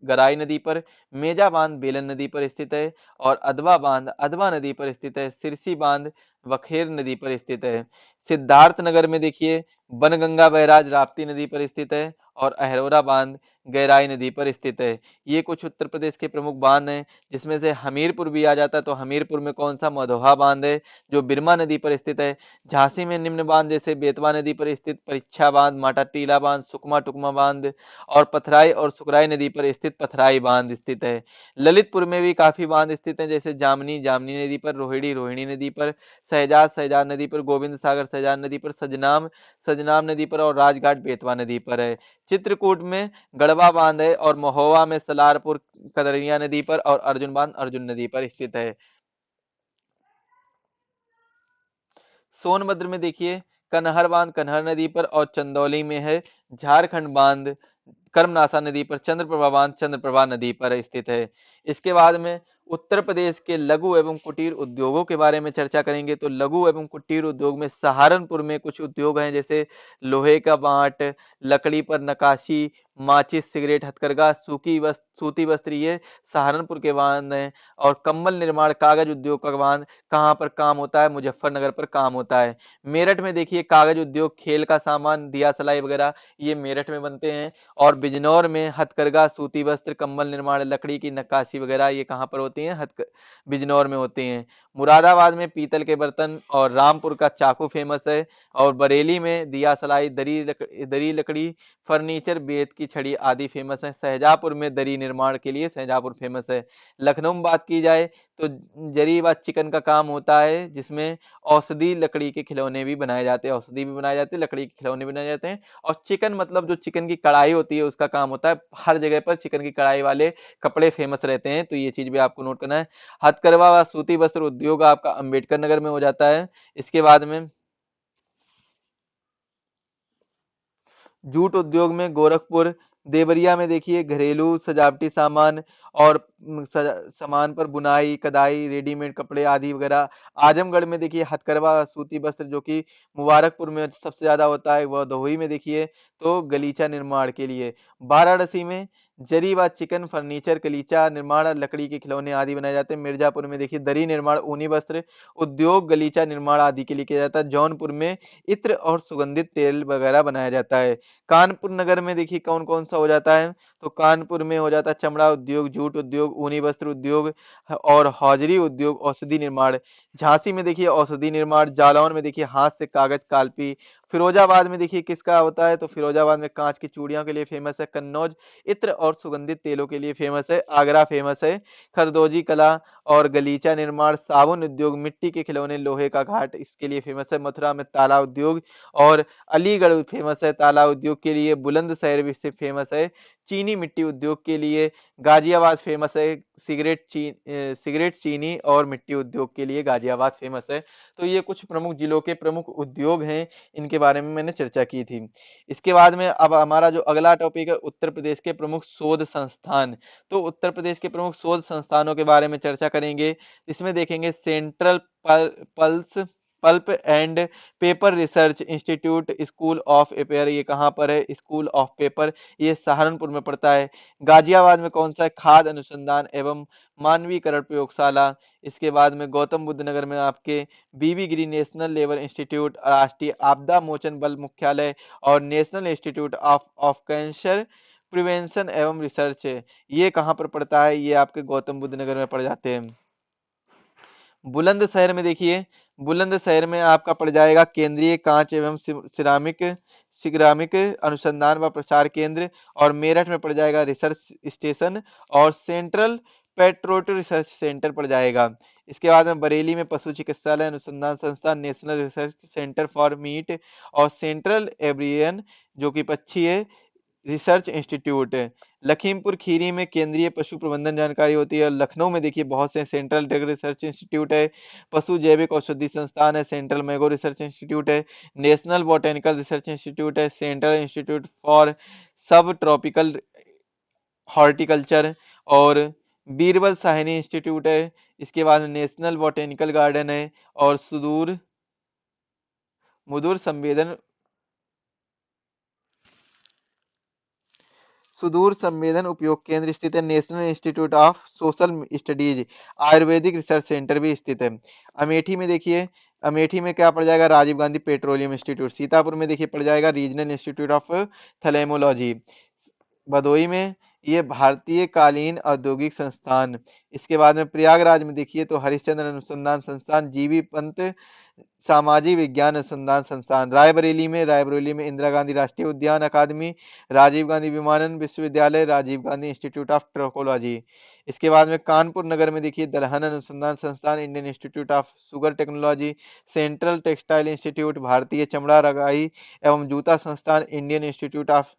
गराई नदी पर, मेजा बांध बेलन नदी पर स्थित है, और अदवा बांध अदवा नदी पर स्थित है। सिरसी बांध बखेर नदी पर स्थित है। सिद्धार्थनगर में देखिए बनगंगा बैराज राप्ती नदी पर स्थित है, और अहरौरा बांध गहराई नदी पर स्थित है। ये कुछ उत्तर प्रदेश के प्रमुख बांध हैं, जिसमें से हमीरपुर भी आ जाता है। तो हमीरपुर में कौन सा, मधोहा बांध है, जो बिरमा नदी पर स्थित है। झांसी में निम्न बांध जैसे बेतवा नदी पर स्थित परीक्षा बांध, माटा टीला बांध, सुकमा टुकमा बांध, और पथराई और सुकराई नदी पर स्थित पथराई बांध स्थित है। ललितपुर में भी काफी बांध स्थित हैं, जैसे जामनी जामनी नदी पर, रोहिणी रोहिणी नदी पर, शहजाद शहजाद नदी पर, गोविंद सागर शहजाद नदी पर, सजनाम सजनाम नदी पर, और राजघाट बेतवा नदी पर है। चित्रकूट में गढ़वा बांध है, और महोवा में सलारपुर कदरिया नदी पर, और अर्जुन बांध अर्जुन नदी पर स्थित है। सोनभद्र में देखिए कनहर बांध कनहर नदी पर और चंदौली में है। झारखंड बांध कर्मनाशा नदी पर, चंद्रप्रभा बांध चंद्रप्रभा नदी पर स्थित है। इसके बाद में उत्तर प्रदेश के लघु एवं कुटीर उद्योगों के बारे में चर्चा करेंगे। तो लघु एवं कुटीर उद्योग में सहारनपुर में कुछ उद्योग हैं, जैसे लोहे का बांट, लकड़ी पर नकाशी, माचिस, सिगरेट, हथकरघा, सूती वस्त्र, ये सहारनपुर के बांध हैं। और कंबल निर्माण, कागज उद्योग का बांध कहाँ पर काम होता है? मुजफ्फरनगर पर काम होता है। मेरठ में देखिए कागज उद्योग, खेल का सामान, दिया सलाई वगैरह, ये मेरठ में बनते हैं। और बिजनौर में हथकरघा, सूती वस्त्र, कंबल निर्माण, लकड़ी की नक्काशी वगैरह, ये कहाँ पर होती हैं? बिजनौर में होती हैं। मुरादाबाद में पीतल के बर्तन और रामपुर का चाकू फेमस है। और बरेली में दिया सलाई, दरी लकड़ी, फर्नीचर, बेत की छड़ी आदि फेमस है। शाहजहांपुर में दरी निर्माण के लिए शाहजहांपुर फेमस है। लखनऊ में बात की जाए तो जरी व चिकन का काम होता है, जिसमें औषधि लकड़ी के खिलौने भी बनाए जाते हैं, औषधि भी बनाए जाते हैं, लकड़ी के खिलौने भी बनाए जाते हैं। और चिकन मतलब जो चिकन की कढ़ाई होती है उसका काम होता है। हर जगह पर चिकन की कढ़ाई वाले कपड़े फेमस रहते हैं, तो ये चीज भी आपको नोट करना है। हथकरघा व सूती वस्त्र उद्योग आपका अंबेडकर नगर में हो जाता है। इसके बाद में जूट उद्योग में गोरखपुर, देवरिया में देखिए घरेलू सजावटी सामान और सामान पर बुनाई, कदाई, रेडीमेड कपड़े आदि वगैरह। आजमगढ़ में देखिए हथकरघा सूती वस्त्र, जो कि मुबारकपुर में सबसे ज्यादा होता है। वह दहोई में देखिए तो गलीचा निर्माण के लिए। वाराणसी में जरी व चिकन, फर्नीचर, गलीचा निर्माण, लकड़ी के खिलौने आदि बनाए जाते हैं। मिर्जापुर में देखिए दरी निर्माण, ऊनी वस्त्र उद्योग, गलीचा निर्माण आदि के लिए किया जाता है। जौनपुर में इत्र और सुगंधित तेल वगैरह बनाया जाता है। कानपुर नगर में देखिए कौन कौन सा हो जाता है? तो कानपुर में हो जाता है चमड़ा उद्योग, जूट उद्योग, ऊनी वस्त्र उद्योग और हौजरी उद्योग, औषधि निर्माण। झांसी में देखिए औषधि निर्माण। जालौन में देखिए हाथ से कागज काल्पी। फिरोजाबाद में देखिए किसका होता है? तो फिरोजाबाद में कांच की चूड़ियों के लिए फेमस है। कन्नौज इत्र और सुगंधित तेलों के लिए फेमस है। आगरा फेमस है खरदोजी कला और गलीचा निर्माण। साबुन उद्योग, मिट्टी के खिलौने, लोहे का घाट इसके लिए फेमस है। मथुरा में ताला उद्योग और अलीगढ़ फेमस है ताला उद्योग के लिए। बुलंदशहर भी से फेमस है चीनी मिट्टी उद्योग के लिए। गाजियाबाद फेमस है सिगरेट, चीनी और मिट्टी उद्योग के लिए गाजियाबाद फेमस है। तो ये कुछ प्रमुख जिलों के प्रमुख उद्योग हैं, इनके बारे में मैंने चर्चा की थी। इसके बाद में अब हमारा जो अगला टॉपिक है, उत्तर प्रदेश के प्रमुख शोध संस्थान। तो उत्तर प्रदेश के प्रमुख शोध संस्थानों के बारे में चर्चा करेंगे। इसमें देखेंगे central pulse pulp and paper research institute, school of paper, ये कहाँ पर है? स्कूल ऑफ पेपर, ये सहारनपुर में पड़ता है। गाजियाबाद में कौन सा है? खाद्य अनुसंधान एवं मानवीकरण प्रयोगशाला। इसके बाद में गौतम बुद्ध नगर में आपके बीबी गिरी नेशनल लेबर इंस्टीट्यूट, राष्ट्रीय आपदा मोचन बल मुख्यालय और national institute of cancer prevention एवं रिसर्च, ये कहाँ पर पड़ता है? ये आपके गौतम बुद्ध नगर में पड़ जाते हैं। बुलंदशहर में देखिए, बुलंदशहर में आपका पड़ जाएगा केंद्रीय कांच एवं सिरामिक सिरामिक अनुसंधान व प्रसार केंद्र। और मेरठ में पड़ जाएगा रिसर्च स्टेशन और सेंट्रल पेट्रोटो रिसर्च सेंटर पड़ जाएगा। इसके बाद में बरेली में पशु चिकित्सालय अनुसंधान संस्थान, national research centre for meet और सेंट्रल एब्रियन, जो कि पक्षी है, रिसर्च इंस्टीट्यूट है। लखीमपुर खीरी में केंद्रीय पशु प्रबंधन जानकारी होती है। लखनऊ में देखिए बहुत से सेंट्रल ड्रग रिसर्च इंस्टीट्यूट है। पशु जैविक औषधि संस्थान है, सेंट्रल मैंगो रिसर्च इंस्टीट्यूट है। नेशनल बोटेनिकल रिसर्च इंस्टीट्यूट है, सेंट्रल इंस्टीट्यूट फॉर सब ट्रॉपिकल हॉर्टिकल्चर और बीरबल साहनी इंस्टीट्यूट है। इसके बाद नेशनल बोटेनिकल गार्डन है और मुदूर संवेदन सुदूर संवेदन उपयोग केंद्र स्थित है। National institute of social studies Ayurvedic research centre भी स्थित है। अमेठी में देखिए, अमेठी में क्या पड़ जाएगा? Rajiv Gandhi petroleum institute. सीतापुर में देखिए पड़ जाएगा regional institute of ophthalmology. Bhadohi में ये भारतीय कालीन औद्योगिक संस्थान। इसके बाद में प्रयागराज में देखिए तो हरिश्चंद्र अनुसंधान संस्थान, जीवी पंत सामाजिक विज्ञान अनुसंधान संस्थान। रायबरेली में इंदिरा गांधी राष्ट्रीय उद्यान अकादमी, राजीव गांधी विमानन विश्वविद्यालय, राजीव गांधी इंस्टीट्यूट ऑफ ट्रोकोलॉजी। इसके बाद में कानपुर नगर में देखिए दलहन अनुसंधान संस्थान, Indian institute of sugar technology, central textile institute, भारतीय चमड़ा रगाई एवं जूता संस्थान, इंडियन इंस्टीट्यूट ऑफ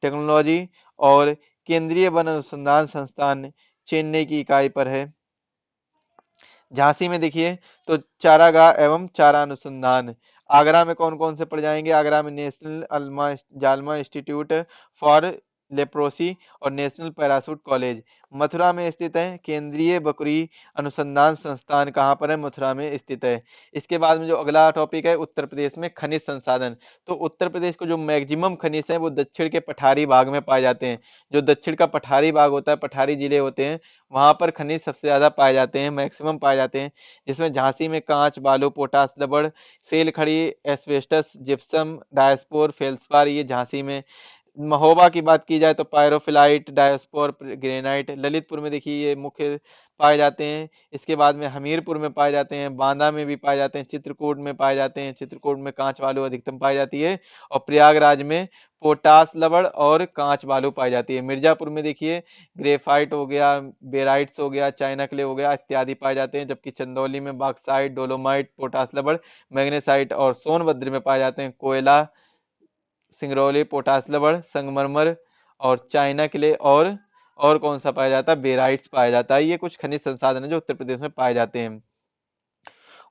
टेक्नोलॉजी और केंद्रीय वन अनुसंधान संस्थान चेन्नई की इकाई पर है। झांसी में देखिए तो चारागाह एवं चारा अनुसंधान। आगरा में कौन कौन से पड़ जाएंगे? आगरा में नेशनल जालमा इंस्टीट्यूट फॉर लेप्रोसी और नेशनल पैराशूट कॉलेज मथुरा में स्थित है। केंद्रीय बकरी अनुसंधान संस्थान कहाँ पर है? मथुरा में स्थित है। इसके बाद में जो अगला टॉपिक है उत्तर प्रदेश में खनिज संसाधन। तो उत्तर प्रदेश को जो मैक्सिमम खनिज है वो दक्षिण के पठारी भाग में पाए जाते हैं। जो दक्षिण का पठारी भाग होता है, पठारी जिले होते हैं, वहां पर खनिज सबसे ज्यादा पाए जाते हैं, मैक्सिमम पाए जाते हैं। जिसमें झांसी में कांच, बालू, पोटास, रबड़, सेल खड़ी, एस्बेस्टस, जिप्सम, डायस्पोर, फेल्सपार, ये झांसी में। महोबा की बात की जाए तो पायरोफिलाइट, डायस्पोर, ग्रेनाइट। ललितपुर में देखिए ये मुख्य पाए जाते हैं। इसके बाद में हमीरपुर में पाए जाते हैं, बांदा में भी पाए जाते हैं, चित्रकूट में पाए जाते हैं। चित्रकूट में कांच बालू अधिकतम पाई जाती है। और प्रयागराज में पोटास लवण और कांच बालू पाई जाती है। मिर्जापुर में देखिए ग्रेफाइट हो गया, बेराइट्स हो गया, चाइना क्ले हो गया इत्यादि पाए जाते हैं। जबकि चंदौली में बॉक्साइट, डोलोमाइट, पोटास लवण, मैग्नेसाइट और सोनभद्र में पाए जाते हैं कोयला, सिंगरौली, पोटास लवण, संगमरमर और चाइना क्ले। और कौन सा पाया जाता है? बेराइट्स पाया जाता है। ये कुछ खनिज संसाधन है जो उत्तर प्रदेश में पाए जाते हैं।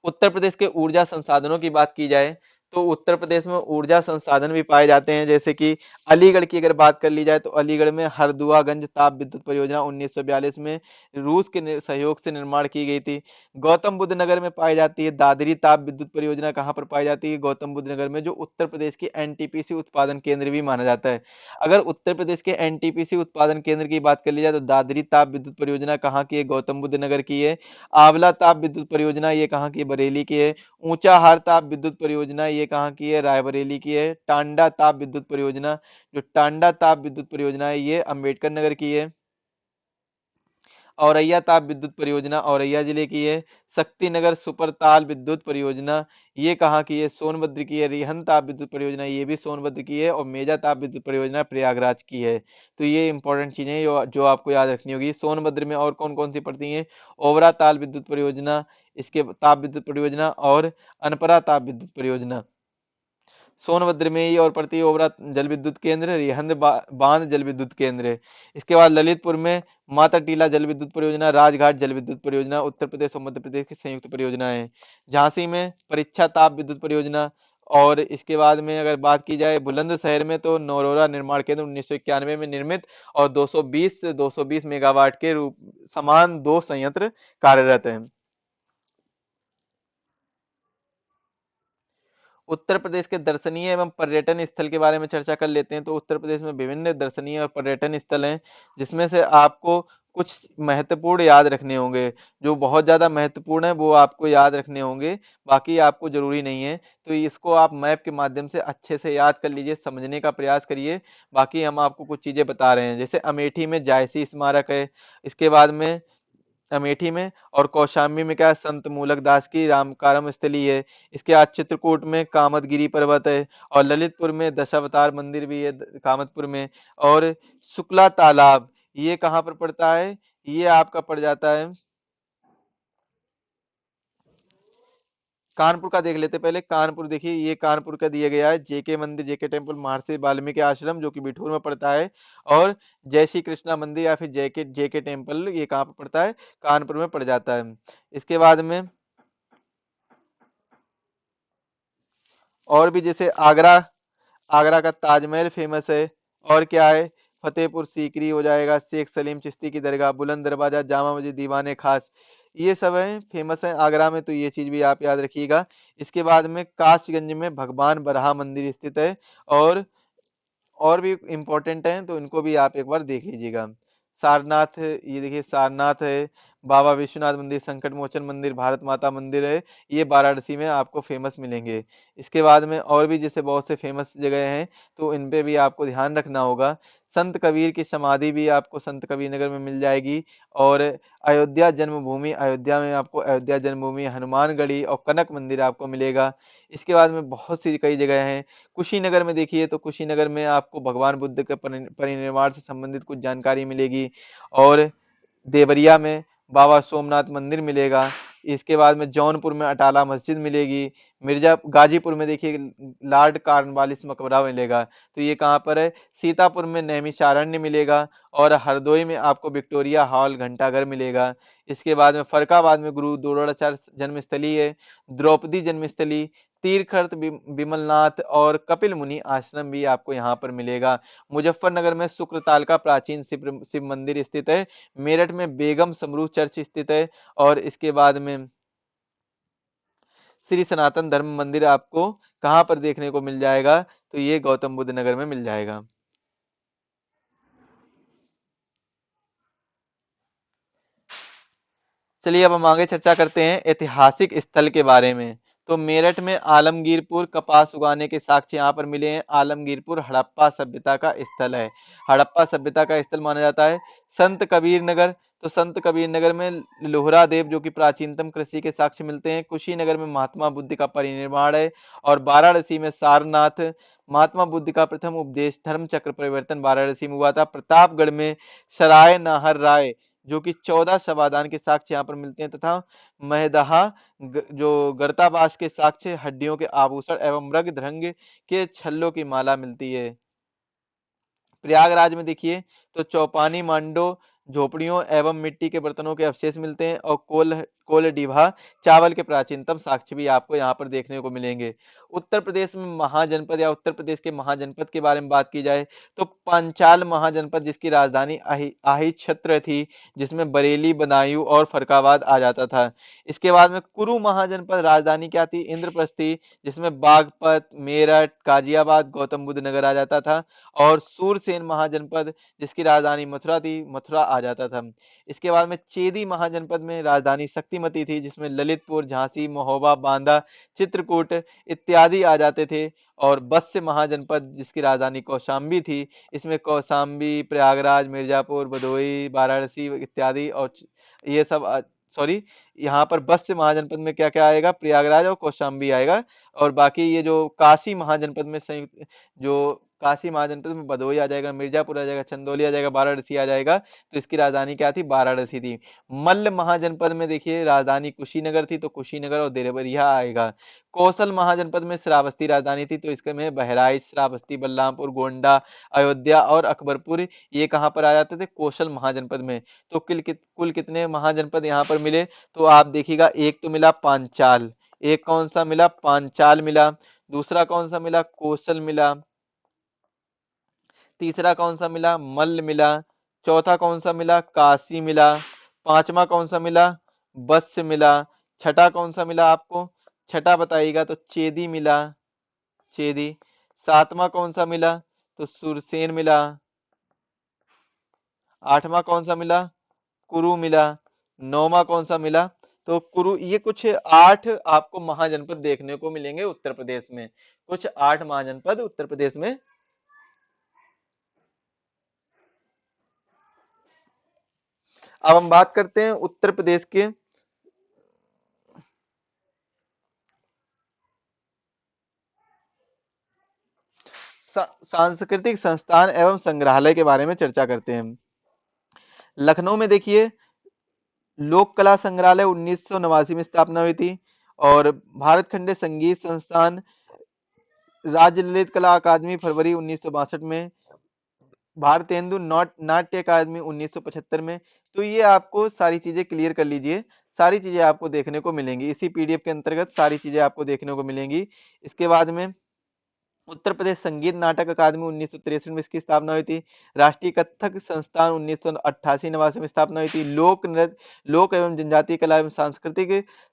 उत्तर प्रदेश के ऊर्जा संसाधनों की बात की जाए तो उत्तर प्रदेश में ऊर्जा संसाधन भी पाए जाते हैं। जैसे कि अलीगढ़ की अगर बात कर ली जाए तो अलीगढ़ में हरदुआगंज ताप विद्युत परियोजना 1942 में रूस के सहयोग से निर्माण की गई थी। गौतम बुद्ध नगर में पाई जाती है दादरी ताप विद्युत परियोजना। कहाँ पर पाई जाती है? गौतम बुद्ध नगर में, जो उत्तर प्रदेश की एनटीपीसी उत्पादन केंद्र भी माना जाता है। अगर उत्तर प्रदेश के एनटीपीसी उत्पादन केंद्र की बात कर ली जाए तो दादरी ताप विद्युत परियोजना कहाँ की है? गौतम बुद्ध नगर की है। आंवला ताप विद्युत परियोजना ये कहाँ की? बरेली की है। ऊंचाहार ताप विद्युत परियोजना ये कहाँ की है? रायबरेली की है। टांडा ताप विद्युत परियोजना, जो टांडा ताप विद्युत परियोजना है ये अम्बेडकर नगर की है। औरैया ताप विद्युत परियोजना औरैया जिले की है। शक्तिनगर सुपर ताल विद्युत परियोजना ये कहाँ की है? सोनभद्र की है। रिहन ताप विद्युत परियोजना ये भी सोनभद्र की है। और मेजा ताप विद्युत परियोजना प्रयागराज की है। तो ये इंपॉर्टेंट चीजें हैं जो आपको याद रखनी होगी। सोनभद्र में और कौन कौन सी पड़ती हैं? ओबरा ताल विद्युत परियोजना, इसके ताप विद्युत परियोजना और अनपरा ताप विद्युत परियोजना। सोनभद्र में ही और पड़ती है ओबरा जल विद्युत केंद्र, रिहंद बांध जल विद्युत केंद्र है। इसके बाद ललितपुर में माता टीला जल विद्युत परियोजना, राजघाट जल विद्युत परियोजना उत्तर प्रदेश और मध्य प्रदेश की संयुक्त परियोजना है। झांसी में परीक्षा ताप विद्युत परियोजना। और इसके बाद में अगर बात की जाए बुलंदशहर में तो नौरोरा निर्माण केंद्र 1991 में निर्मित और 220 से 220 मेगावाट के रूप समान दो संयंत्र कार्यरत हैं। उत्तर प्रदेश के दर्शनीय एवं पर्यटन स्थल के बारे में चर्चा कर लेते हैं। तो उत्तर प्रदेश में विभिन्न दर्शनीय और पर्यटन स्थल हैं, जिसमें से आपको कुछ महत्वपूर्ण याद रखने होंगे। जो बहुत ज्यादा महत्वपूर्ण है वो आपको याद रखने होंगे, बाकी आपको जरूरी नहीं है। तो इसको आप मैप के माध्यम से अच्छे से याद कर लीजिए, समझने का प्रयास करिए। बाकी हम आपको कुछ चीजें बता रहे हैं। जैसे अमेठी में जायसी स्मारक है। इसके बाद में अमेठी में और कौशाम्बी में क्या है? संत मूलक दास की रामकारम स्थली है। इसके बाद चित्रकूट में कामतगिरी पर्वत है। और ललितपुर में दशावतार मंदिर भी है कामतपुर में। और शुक्ला तालाब ये कहाँ पर पड़ता है? ये आपका पड़ जाता है कानपुर का। देख लेते पहले कानपुर। देखिए ये कानपुर का दिया गया है। जेके मंदिर, जेके टेम्पल, महर्षि वाल्मीकि आश्रम जो कि बिठूर में पड़ता है। और जय श्री कृष्णा मंदिर या फिर जेके जेके टेम्पल ये कहाँ पर पड़ता है? कानपुर में पड़ जाता है। इसके बाद में और भी जैसे आगरा, आगरा का ताजमहल फेमस है। और क्या है? फतेहपुर सीकरी हो जाएगा, शेख सलीम चिश्ती की दरगाह, बुलंद दरवाजा, जामा मस्जिद, दीवाने खास, ये सब है फेमस है आगरा में। तो ये चीज भी आप याद रखिएगा। इसके बाद में कासगंज में भगवान बरहा मंदिर स्थित है। और और भी इम्पोर्टेंट हैं तो इनको भी आप एक बार देख लीजिएगा। सारनाथ, ये देखिए सारनाथ है। बाबा विश्वनाथ मंदिर, संकट मोचन मंदिर, भारत माता मंदिर है। ये वाराणसी में आपको फेमस मिलेंगे। इसके बाद में और भी जैसे बहुत से फेमस जगह हैं तो इन पे भी आपको ध्यान रखना होगा। संत कबीर की समाधि भी आपको संत कबीर नगर में मिल जाएगी। और अयोध्या जन्मभूमि, अयोध्या में आपको अयोध्या जन्मभूमि, हनुमानगढ़ी और कनक मंदिर आपको मिलेगा। इसके बाद में बहुत सी कई जगह हैं। कुशीनगर में देखिए तो कुशीनगर में आपको भगवान बुद्ध के परिनिर्वाण से संबंधित कुछ जानकारी मिलेगी। और देवरिया में बाबा सोमनाथ मंदिर मिलेगा। इसके बाद में जौनपुर में अटाला मस्जिद मिलेगी। मिर्जा गाजीपुर में देखिए लॉर्ड कार्नवालिस मकबरा मिलेगा। तो ये कहाँ पर है? सीतापुर में नैमिषारण्य मिलेगा। और हरदोई में आपको विक्टोरिया हॉल घंटाघर मिलेगा। इसके बाद में फरकाबाद में गुरु द्रोणाचार्य जन्मस्थली है। द्रौपदी जन्मस्थली, तीर्थखर्त, विमलनाथ और कपिल मुनि आश्रम भी आपको यहाँ पर मिलेगा। मुजफ्फरनगर में शुक्रताल का प्राचीन शिव शिव मंदिर स्थित है। मेरठ में बेगम समरू चर्च स्थित है। और इसके बाद में श्री सनातन धर्म मंदिर आपको कहाँ पर देखने को मिल जाएगा, तो ये गौतम बुद्ध नगर में मिल जाएगा। चलिए अब हम आगे चर्चा करते हैं ऐतिहासिक स्थल के बारे में। तो मेरठ में आलमगीरपुर कपास उगाने के साक्ष्य यहाँ पर मिले हैं। आलमगीरपुर हड़प्पा सभ्यता का स्थल है, हड़प्पा सभ्यता का स्थल माना जाता है। संत कबीर नगर, तो संत कबीर नगर में लोहरा देव जो कि प्राचीनतम कृषि के साक्ष्य मिलते हैं। कुशीनगर में महात्मा बुद्ध का परिनिर्वाण है। और वाराणसी में सारनाथ, महात्मा बुद्ध का प्रथम उपदेश धर्म चक्र परिवर्तन वाराणसी में हुआ था। प्रतापगढ़ में सराय नाहर राय जो कि 14 शवादान के साक्ष्य यहाँ पर मिलते हैं, तथा महदहा जो गर्ताबास के साक्ष्य हड्डियों के आभूषण एवं मृग धरंग के छल्लों की माला मिलती है। प्रयागराज में देखिए तो चौपानी मांडो झोपड़ियों एवं मिट्टी के बर्तनों के अवशेष मिलते हैं। और कोल डिभा चावल के प्राचीनतम साक्ष्य भी आपको यहाँ पर देखने को मिलेंगे। उत्तर प्रदेश में महाजनपद या उत्तर प्रदेश के महाजनपद के बारे में बात की जाए तो पांचाल महाजनपद जिसकी राजधानी आही क्षेत्र थी, जिसमें बरेली, बदायूं और फरकाबाद आ जाता था। इसके बाद में कुरु महाजनपद राजधानी क्या थी, इंद्रप्रस्थ थी, जिसमें बागपत, मेरठ, गाजियाबाद, गौतम बुद्ध नगर आ जाता था। और सूरसेन महाजनपद जिसकी राजधानी मथुरा थी, मथुरा आ जाता था। इसके बाद में चेदी महाजनपद में राजधानी शक्तिमती थी, जिसमें ललितपुर, झांसी, महोबा, बांदा, चित्रकूट इत्यादि आ जाते थे। और बस्य महाजनपद जिसकी राजधानी कौशाम्बी थी, इसमें कौशाम्बी, प्रयागराज, मिर्जापुर, भदोही, वाराणसी इत्यादि और ये सब सॉरी, यहाँ पर बस्य महाजनपद में क्या क्या आएगा, प्रयागराज और कौशाम्बी आएगा। और बाकी ये जो काशी महाजनपद में संयुक्त, जो काशी महाजनपद में भदोही आ जाएगा, मिर्जापुर आ जाएगा, चंदौली आ जाएगा, वाराणसी आ जाएगा। तो इसकी राजधानी क्या थी, वाराणसी थी। मल्ल महाजनपद में देखिए राजधानी कुशीनगर थी, तो कुशीनगर और देवरिया आएगा। कौशल महाजनपद में श्रावस्ती राजधानी थी, तो इसके में बहराइच, श्रावस्ती, बलरामपुर, गोंडा, अयोध्या और अकबरपुर ये कहाँ पर आ जाते थे, कौशल महाजनपद में। तो कुल कितने महाजनपद यहाँ पर मिले, तो आप देखिएगा एक तो मिला पांचाल, एक कौन सा मिला, पांचाल मिला। दूसरा कौन सा मिला, कौशल मिला। तीसरा कौन सा मिला, मल्ल मिला। चौथा कौन सा मिला, काशी मिला। पांचवा कौन सा मिला, बत्स मिला। छठा कौन सा मिला आपको, छठा बताइएगा, तो चेदी मिला, चेदी। सातवां कौन सा मिला, तो सुरसेन मिला। आठवां कौन सा मिला, कुरु मिला। नौवां कौन सा मिला, तो कुरु। ये कुछ 8 आपको महाजनपद देखने को मिलेंगे उत्तर प्रदेश में, कुछ 8 महाजनपद उत्तर प्रदेश में। अब हम बात करते हैं उत्तर प्रदेश के सांस्कृतिक संस्थान एवं संग्रहालय के बारे में चर्चा करते हैं। लखनऊ में देखिए लोक कला संग्रहालय 1989 में स्थापना हुई थी। और भारत खंडे संगीत संस्थान, राज्य ललित कला अकादमी फरवरी 1962 में, भारतेंदु नाट्य अकादमी 1975 में। तो ये आपको सारी चीजें क्लियर कर लीजिए, सारी चीजें आपको देखने को मिलेंगी इसी पीडीएफ के अंतर्गत, सारी चीजें आपको देखने को मिलेंगी। इसके बाद में उत्तर प्रदेश संगीत नाटक अकादमी 1963 में इसकी स्थापना हुई थी। राष्ट्रीय कथक संस्थान 1988-89 में स्थापना हुई थी। लोक नृत्य, लोक एवं जनजातीय कला एवं सांस्कृतिक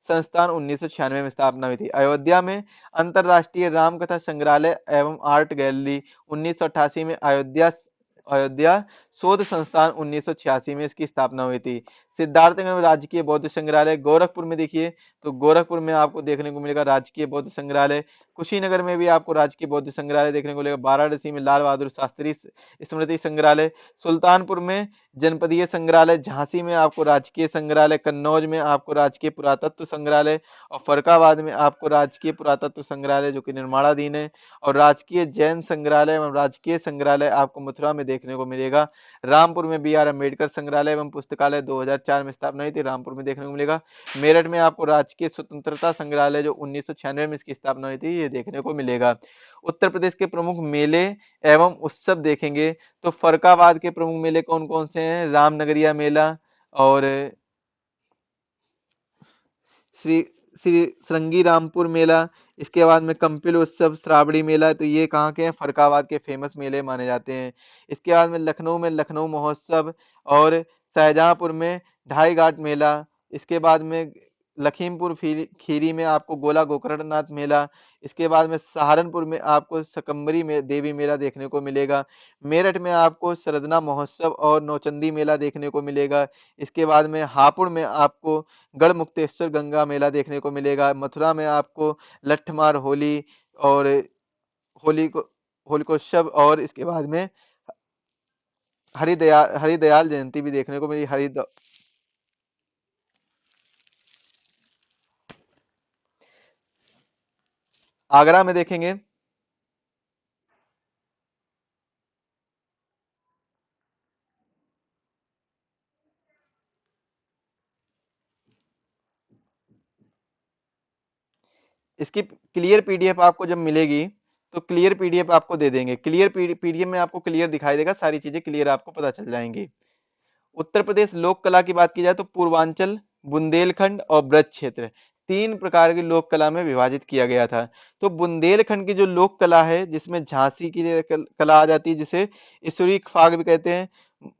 संस्थान 1996 में स्थापना हुई थी। अयोध्या में अंतरराष्ट्रीय रामकथा संग्रहालय एवं आर्ट गैलरी 1988 में, अयोध्या अयोध्या शोध संस्थान 1986 में इसकी स्थापना हुई थी। सिद्धार्थनगर में राजकीय बौद्ध संग्रहालय, गोरखपुर में देखिए तो गोरखपुर में आपको देखने को मिलेगा राजकीय बौद्ध संग्रहालय। कुशीनगर में भी आपको राजकीय बौद्ध संग्रहालय देखने को मिलेगा। वाराणसी में लाल बहादुर शास्त्री स्मृति संग्रहालय। सुल्तानपुर में जनपदीय संग्रहालय। झांसी में आपको राजकीय संग्रहालय। कन्नौज में आपको राजकीय पुरातत्व संग्रहालय। और फरकाबाद में आपको राजकीय पुरातत्व संग्रहालय जो कि निर्माणाधीन है। और राजकीय जैन संग्रहालय एवं राजकीय संग्रहालय आपको मथुरा में देखने को मिलेगा। रामपुर में बी आर अम्बेडकर संग्रहालय एवं पुस्तकालय 2004 में स्थापना हुई थी, रामपुर में देखने को मिलेगा। मेरठ में आपको राजकीय स्वतंत्रता संग्रहालय जो 1996 में इसकी स्थापना हुई थी, ये देखने को मिलेगा। उत्तर प्रदेश के प्रमुख मेले एवं उत्सव देखेंगे तो फरकाबाद के प्रमुख मेले कौन कौन से हैं, रामनगरिया मेला और श्री श्री श्रृंगी रामपुर मेला, इसके बाद में कंपिल उत्सव, श्रावणी मेला, तो ये कहाँ के हैं, फरकाबाद के फेमस मेले माने जाते हैं। इसके बाद में लखनऊ महोत्सव, और शाहजहांपुर में ढाई घाट मेला। इसके बाद में लखीमपुर खीरी में आपको गोला गोकर्णनाथ मेला। इसके बाद में सहारनपुर में आपको शकंबरी में देवी मेला देखने को मिलेगा। मेरठ में आपको सरदना महोत्सव और नौचंदी मेला देखने को मिलेगा। इसके बाद में हापुड़ में आपको गढ़मुक्तेश्वर गंगा मेला देखने को मिलेगा। मथुरा में आपको लट्ठमार होली और होली को होलिकोत्सव, और इसके बाद में हरिदयाल जयंती भी देखने को मिली। आगरा में देखेंगे, इसकी क्लियर पीडीएफ आपको जब मिलेगी तो क्लियर पीडीएफ आपको दे देंगे। क्लियर पीडीएफ में आपको क्लियर दिखाई देगा, सारी चीजें क्लियर आपको पता चल जाएंगी। उत्तर प्रदेश लोक कला की बात की जाए तो पूर्वांचल, बुंदेलखंड और ब्रज क्षेत्र, तीन प्रकार की लोक कला में विभाजित किया गया था। तो बुंदेलखंड की जो लोक कला है, जिसमें झांसी की कला आ जाती है, जिसे ईश्वरी फाग भी कहते हैं,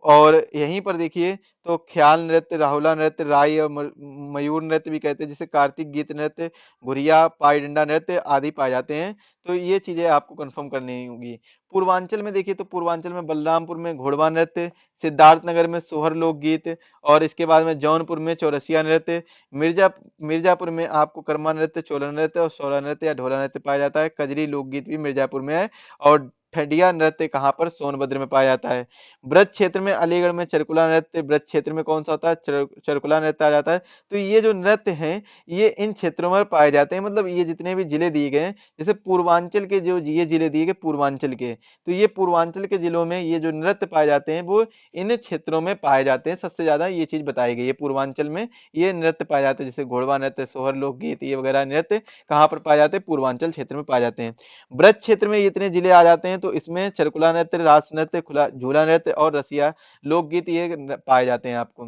और यहीं पर देखिए तो ख्याल नृत्य, राहुला नृत्य, राई और मयूर नृत्य भी कहते हैं, जिसे कार्तिक गीत नृत्य, घुरिया, पाई डंडा नृत्य आदि पाए जाते हैं। तो ये चीजें आपको कंफर्म करनी होगी। पूर्वांचल में देखिए तो पूर्वांचल में बलरामपुर में घोड़वा नृत्य, सिद्धार्थनगर में सोहर लोकगीत, और इसके बाद में जौनपुर में चौरसिया नृत्य, मिर्जापुर में आपको कर्मा नृत्य, चोला नृत्य और सोहरा नृत्य या ढोला नृत्य पाया जाता है। कजरी लोकगीत भी मिर्जापुर में है। और ठंडिया नृत्य कहाँ पर, सोनभद्र में पाया जाता है। ब्रज क्षेत्र में अलीगढ़ में चरकुला नृत्य, ब्रज क्षेत्र में कौन सा होता है, चरकुला नृत्य आ जाता है। तो ये जो नृत्य हैं ये इन क्षेत्रों में पाए जाते हैं। मतलब ये जितने भी जिले दिए गए हैं, जैसे पूर्वांचल के जो ये जिले दिए गए पूर्वांचल के, तो ये पूर्वांचल के जिलों में ये जो नृत्य पाए जाते हैं वो इन क्षेत्रों में पाए जाते हैं। सबसे ज्यादा ये चीज बताई गई है, पूर्वांचल में ये नृत्य पाए जाते हैं, जैसे घोड़वा नृत्य, सोहर लोकगीत, ये वगैरह नृत्य कहाँ पर पाए जाते हैं, पूर्वांचल क्षेत्र में पाए जाते हैं। ब्रज क्षेत्र में इतने जिले आ जाते हैं, तो इसमें चरकुला नृत्य, रास नृत्य, खुला झूला नृत्य और रसिया लोकगीत ये पाए जाते हैं आपको।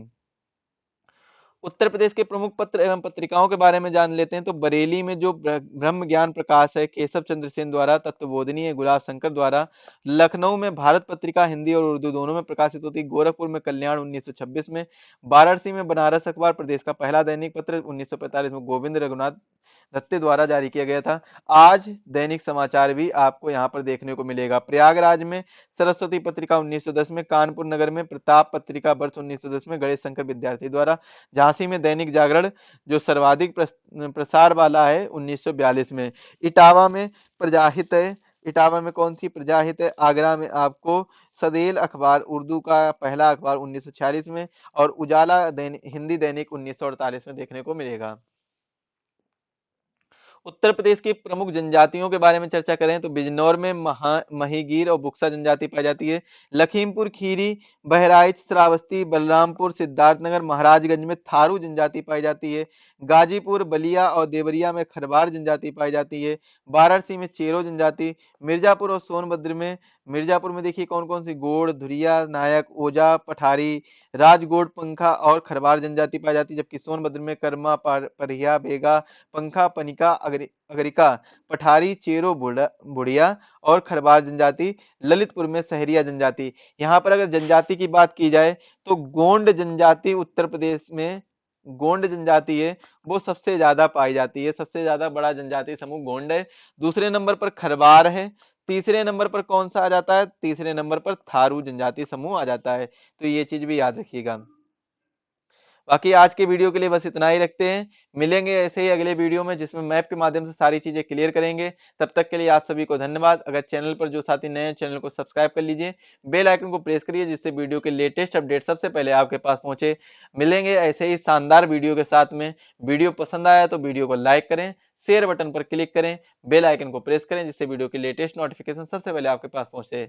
उत्तर प्रदेश के प्रमुख पत्र एवं पत्रिकाओं के बारे में जान लेते हैं। तो बरेली में जो ब्रह्म ज्ञान प्रकाश है, केशव चंद्र सेन द्वारा, तत्वबोधिनी है गुलाब शंकर द्वारा। लखनऊ में भारत पत्रिका हिंदी और उर्दू दोनों में प्रकाशित होती है। गोरखपुर में कल्याण 1926 में। वाराणसी में बनारस अखबार प्रदेश का पहला दैनिक पत्र 1945 में गोविंद रघुनाथ दत्ते द्वारा जारी किया गया था। आज दैनिक समाचार भी आपको यहाँ पर देखने को मिलेगा। प्रयागराज में सरस्वती पत्रिका 1910 में। कानपुर नगर में प्रताप पत्रिका वर्ष 1910 में गणेश शंकर विद्यार्थी द्वारा। झांसी में दैनिक जागरण जो सर्वाधिक प्रसार वाला है 1942 में। इटावा में प्रजाहित है, इटावा में कौन सी प्रजाहित है, आगरा में आपको सदेल अखबार उर्दू का पहला अखबार 1946 में, और उजाला हिंदी दैनिक 1948 में देखने को मिलेगा। उत्तर प्रदेश की प्रमुख जनजातियों के बारे में चर्चा करें तो बिजनौर में महीगीर और बुक्सा जनजाति पाई जाती है। लखीमपुर खीरी, बहराइच, श्रावस्ती, बलरामपुर, सिद्धार्थनगर, महाराजगंज में थारू जनजाति पाई जाती है। गाजीपुर, बलिया और देवरिया में खरवार जनजाति पाई जाती है। वाराणसी में चेरो जनजाति। मिर्जापुर और सोनभद्र में, मिर्जापुर में देखिए कौन कौन सी, गोड़, धुरिया, नायक, ओझा, पठारी, राजगोड़, पंखा और खरवार जनजाति पाई जाती है। जबकि सोनभद्र में कर्मा, परिया, बेगा, पंखा, पनिका, अगरिका, पठारी, चेरो, बुढ़िया और खरवार जनजाति। ललितपुर में सहरिया जनजाति। यहाँ पर अगर जनजाति की बात की जाए तो गोंड जनजाति उत्तर प्रदेश में, गोंड जनजाति है वो सबसे ज्यादा पाई जाती है। सबसे ज्यादा बड़ा जनजाति समूह गोंड है। दूसरे नंबर पर खरवार है। तीसरे नंबर पर कौन सा आ जाता है, तीसरे नंबर पर थारू जनजाति समूह आ जाता है। तो ये चीज भी याद रखिएगा। बाकी आज के वीडियो के लिए बस इतना ही रखते हैं। मिलेंगे ऐसे ही अगले वीडियो में जिसमें मैप के माध्यम से सारी चीजें क्लियर करेंगे। तब तक के लिए आप सभी को धन्यवाद। अगर चैनल पर जो साथी नए हैं चैनल को सब्सक्राइब कर लीजिए, बेल आइकन को प्रेस करिए, जिससे वीडियो के लेटेस्ट अपडेट सबसे पहले आपके पास पहुंचे। मिलेंगे ऐसे ही शानदार वीडियो के साथ में। वीडियो पसंद आया तो वीडियो को लाइक करें, शेयर बटन पर क्लिक करें, बेल आइकन को प्रेस करें, जिससे वीडियो के लेटेस्ट नोटिफिकेशन सबसे पहले आपके पास पहुंचे।